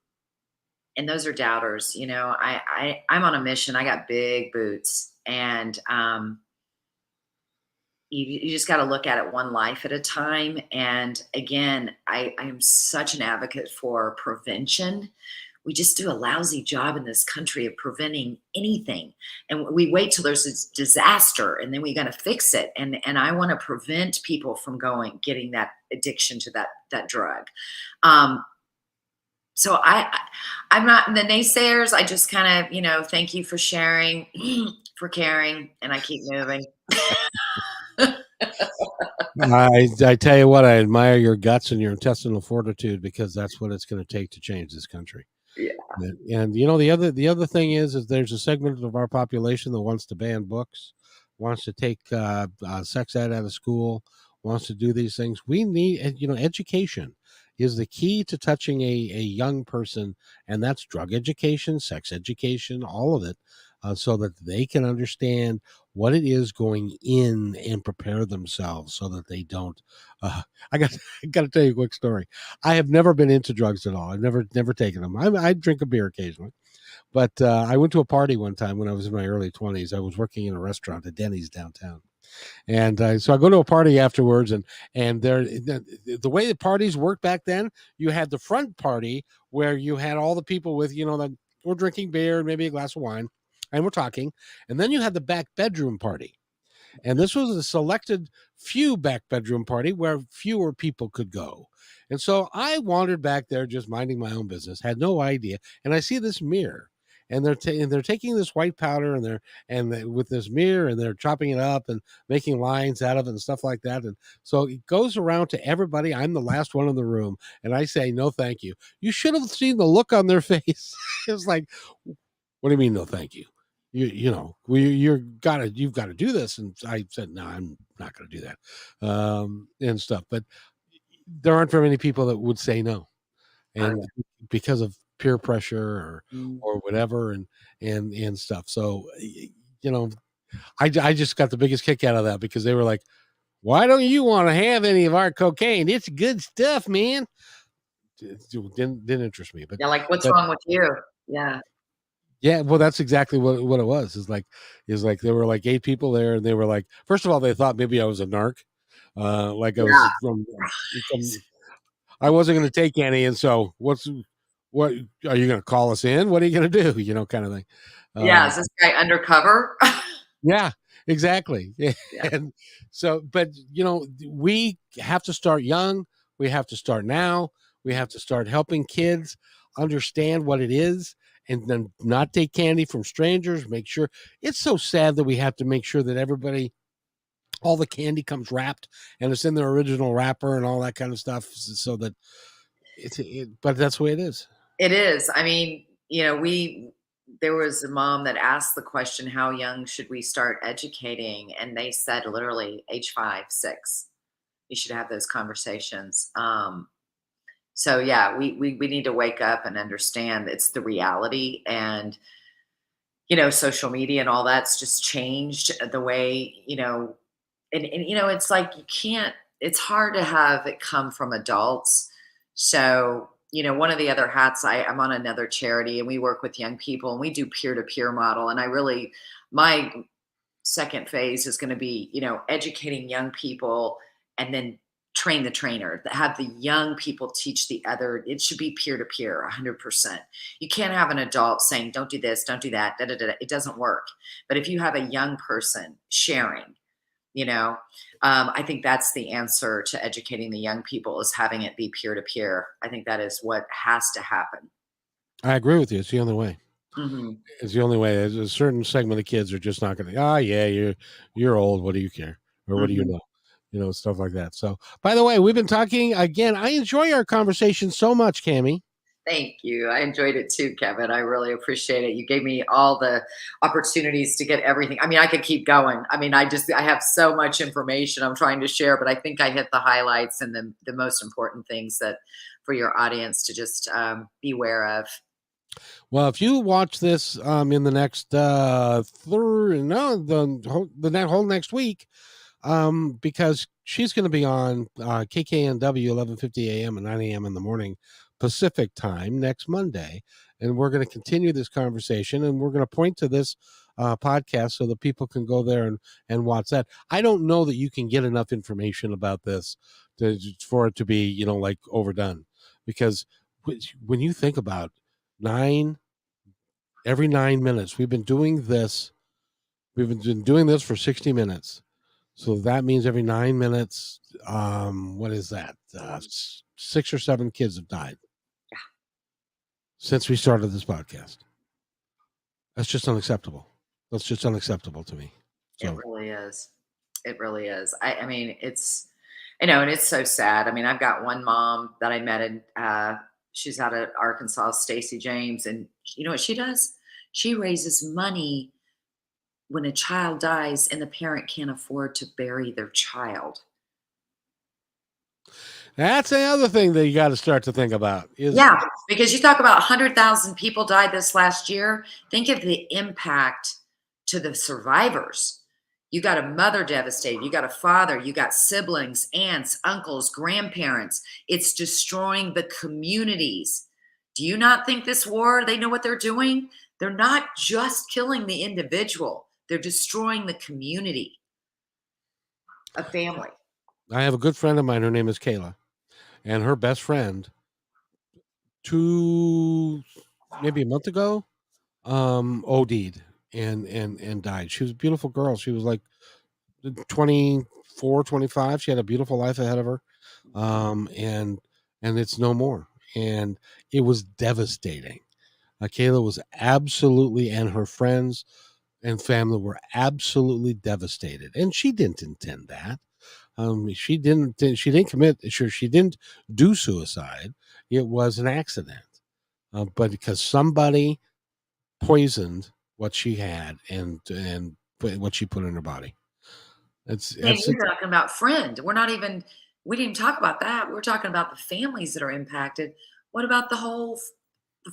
and those are doubters. I'm on a mission. I got big boots, and you just got to look at it one life at a time. And again, I am such an advocate for prevention. We just do a lousy job in this country of preventing anything, and we wait till there's a disaster and then we got to fix it. And I want to prevent people from getting that addiction to that drug. um so I'm not the naysayers. I just kind of, thank you for sharing, for caring, and I keep moving. I tell you what, I admire your guts and your intestinal fortitude because that's what it's going to take to change this country. Yeah. And the other thing is there's a segment of our population that wants to ban books, wants to take sex ed out of school, wants to do these things. We need education is the key to touching a young person, and that's drug education, sex education, all of it, so that they can understand what it is going in and prepare themselves so that they don't. Uh, I got I got to tell you a quick story. I have never been into drugs at all. I've never taken them. I drink a beer occasionally, but I went to a party one time when I was in my early 20s. I was working in a restaurant at Denny's downtown, and so I go to a party afterwards, and the way the parties worked back then, you had the front party where you had all the people with that were drinking beer and maybe a glass of wine, and we're talking, and then you had the back bedroom party, and this was a selected few back bedroom party where fewer people could go. And so I wandered back there just minding my own business, had no idea. And I see this mirror, and they're taking this white powder with this mirror, and they're chopping it up and making lines out of it and stuff like that. And so it goes around to everybody. I'm the last one in the room, and I say, "No, thank you." You should have seen the look on their face. It was like, "What do you mean, no, thank you?" You've got to do this. And I said, no, I'm not going to do that. And stuff, but there aren't very many people that would say no. Oh, And because of peer pressure yeah. or whatever, and stuff. So, you know, I just got the biggest kick out of that because they were like, why don't you want to have any of our cocaine? It's good stuff, man. Didn't interest me, Yeah, like, what's but wrong with you? Yeah. yeah, well, that's exactly what it was. Is like there were like 8 people there, and they were like, first of all, they thought maybe I was a narc, like I Yeah. was from I wasn't going to take any, and so what are you going to call us in? What are you going to do? Kind of thing. Yeah, Um, is this guy undercover? yeah, exactly. Yeah. Yeah. And so, but we have to start young. We have to start now. We have to start helping kids understand what it is and then not take candy from strangers. Make sure it's so sad that we have to make sure that all the candy comes wrapped and it's in their original wrapper and all that kind of stuff so that but that's the way it is. It is. I mean, we there was a mom that asked the question, how young should we start educating? And they said literally age 5, 6. You should have those conversations. So yeah, we need to wake up and understand it's the reality. And social media and all that's just changed the way, and it's like you can't, it's hard to have it come from adults. So, one of the other hats, I'm on another charity and we work with young people and we do peer-to-peer model. And my second phase is going to be, educating young people and then train the trainer, have the young people teach the other. It should be peer to peer 100%. You can't have an adult saying don't do this, don't do that, da, da, da, da. It doesn't work. But if you have a young person sharing, you know I think that's the answer to educating the young people, is having it be peer to peer. I think that is what has to happen. I agree with you. It's the only way. Hmm. It's the only way. There's a certain segment of kids are just not going to. Ah, yeah, you're old. What do you care? Or what do you Hmm. know? Stuff like that. So, by the way, we've been talking again. I enjoy our conversation so much, Cammie. Thank you. I enjoyed it too, Kevin. I really appreciate it. You gave me all the opportunities to get everything. I mean, I could keep going. I mean, I have so much information I'm trying to share, but I think I hit the highlights and the most important things that for your audience to just beware of. Well, if you watch this in the next third, no, the whole next week, because she's going to be on KKNW 11:50 a.m. and 9 a.m. in the morning Pacific time next Monday, and we're going to continue this conversation, and we're going to point to this podcast so that people can go there and watch that. I don't know that you can get enough information about this for it to be like overdone, because when you think about every 9 minutes, we've been doing this. We've been doing this for 60 minutes. So that means every 9 minutes, what is that? 6 or 7 kids have died since we started this podcast. That's just unacceptable. That's just unacceptable to me. It So really is. It really is. I mean, and it's so sad. I mean, I've got one mom that I met in, she's out of Arkansas, Stacy James. And you know what she does? She raises money when a child dies and the parent can't afford to bury their child. that's the other thing that you got to start to think about is Yeah, because you talk about 100,000 people died this last year. Think of the impact to the survivors. You got a mother devastated, you got a father, you got siblings, aunts, uncles, grandparents. It's destroying the communities. Do you not think this war, they know what they're doing? They're not just killing the individual, they're destroying the community, a family. I have a good friend of mine. Her name is Kayla, and her best friend, two maybe a month ago, OD'd and died. She was a beautiful girl. She was like 24, 25. She had a beautiful life ahead of her. And it's no more. And it was devastating. Kayla was absolutely, and her friends and family were absolutely devastated. And she didn't intend that. She didn't commit, sure, she didn't do suicide. It was an accident. But because somebody poisoned what she had and what she put in her body. It's Man, that's you're talking about friend. We didn't talk about that. We're talking about the families that are impacted. What about the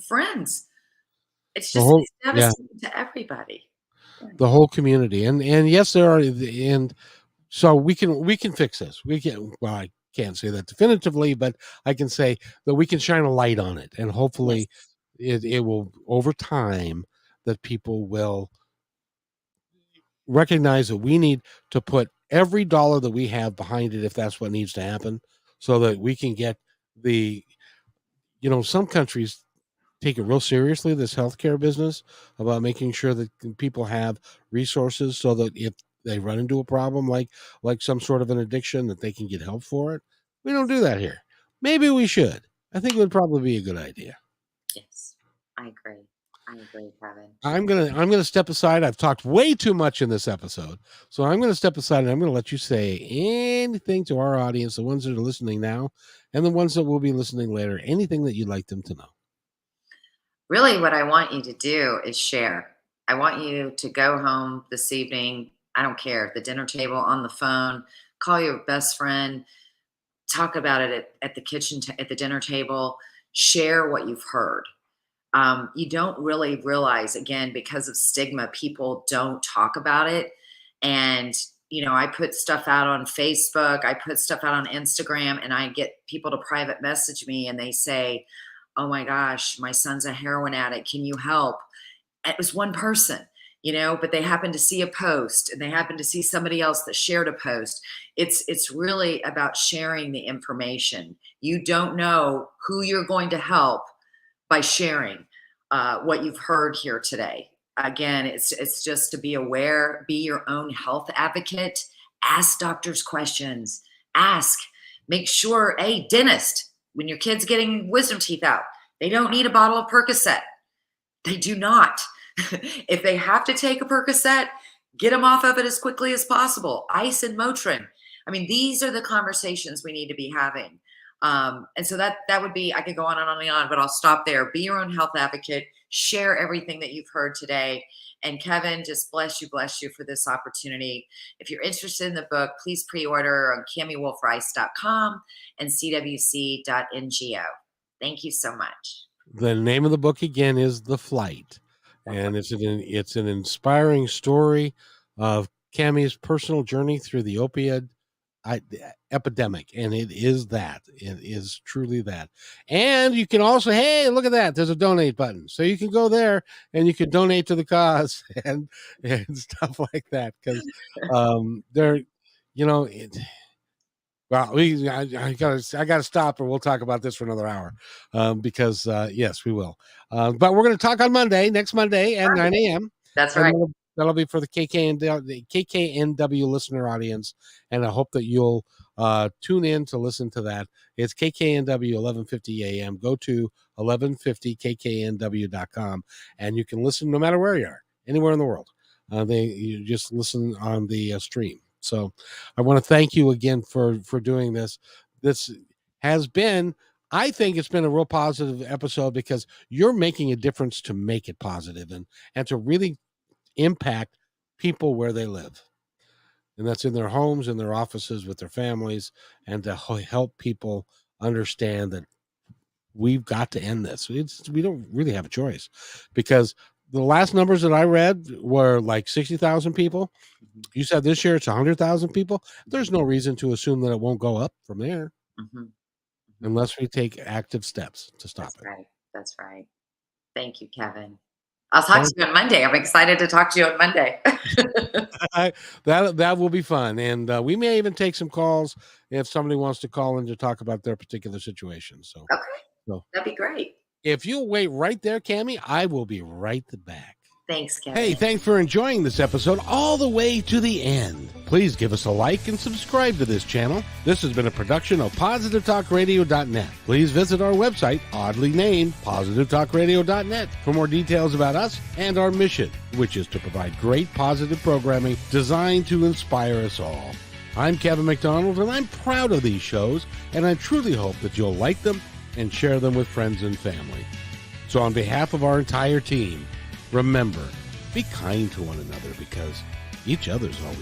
friends? the whole It's yeah, devastating to everybody. Yeah. the whole community. And yes, there are, and so we can fix this. We can, well, I can't say that definitively, but I can say that we can shine a light on it, and Yes. hopefully it will, over time, that people will recognize that we need to put every dollar that we have behind it if that's what needs to happen, so that we can get the some countries take it real seriously, this healthcare business, about making sure that people have resources so that if they run into a problem like some sort of an addiction, that they can get help for it. We don't do that here. Maybe we should. I think it would probably be a good idea. Yes. I agree. I agree, Kevin. I'm gonna step aside. I've talked way too much in this episode, so I'm gonna step aside and I'm gonna let you say anything to our audience, the ones that are listening now, and the ones that will be listening later. Anything that you'd like them to know. Really, what I want you to do is share. I want you to go home this evening. I don't care, the dinner table, on the phone, call your best friend, talk about it at the at the dinner table, share what you've heard. You don't really realize, again, because of stigma, people don't talk about it. And, I put stuff out on Facebook, I put stuff out on Instagram, and I get people to private message me and they say, "Oh my gosh, my son's a heroin addict. Can you help?" It was one person, but they happened to see a post and they happened to see somebody else that shared a post. It's really about sharing the information. You don't know who you're going to help by sharing what you've heard here today. Again, it's just to be aware, be your own health advocate, ask doctors questions, ask, make sure, hey, dentist, when your kid's getting wisdom teeth out, they don't need a bottle of Percocet. They do not. If they have to take a Percocet, get them off of it as quickly as possible. Ice and Motrin. I mean, these are the conversations we need to be having. And so that would be, I could go on and on and on, but I'll stop there. Be your own health advocate. Share everything that you've heard today. And Kevin, just bless you for this opportunity. If you're interested in the book, please pre-order on CammieWolfRice.com and CWC.ngo. Thank you so much. The name of the book again is The Flight, and it's an inspiring story of Cammie's personal journey through the opioid epidemic, and it is truly that. And you can also, hey, look at that, there's a donate button, so you can go there and you can donate to the cause and stuff like that, because there, well, I gotta stop, or we'll talk about this for another hour, because yes, we will. But we're going to talk on next Monday at 9 a.m. That's right. That'll be for the KKNW listener audience, and I hope that you'll tune in to listen to that. It's KKNW 1150 a.m. Go to 1150kknw.com, and you can listen no matter where you are, anywhere in the world. You just listen on the stream. So I want to thank you again for doing this. This has been, I think it's been a real positive episode, because you're making a difference to make it positive and to really impact people where they live. And that's in their homes, in their offices, with their families, and to help people understand that we've got to end this. We don't really have a choice, because the last numbers that I read were like 60,000 people. You said this year it's 100,000 people. There's no reason to assume that it won't go up from there, unless we take active steps to stop it. Right. That's right. Thank you, Kevin. I'll talk to you on Monday. I'm excited to talk to you on Monday. That will be fun. And we may even take some calls if somebody wants to call in to talk about their particular situation. So, okay. That'd be great. If you'll wait right there, Cammie, I will be right back. Thanks, Kevin. Hey, thanks for enjoying this episode all the way to the end. Please give us a like and subscribe to this channel. This has been a production of PositiveTalkRadio.net. Please visit our website, oddly named PositiveTalkRadio.net, for more details about us and our mission, which is to provide great positive programming designed to inspire us all. I'm Kevin McDonald, and I'm proud of these shows, and I truly hope that you'll like them and share them with friends and family. So on behalf of our entire team, remember, be kind to one another, because each other's all we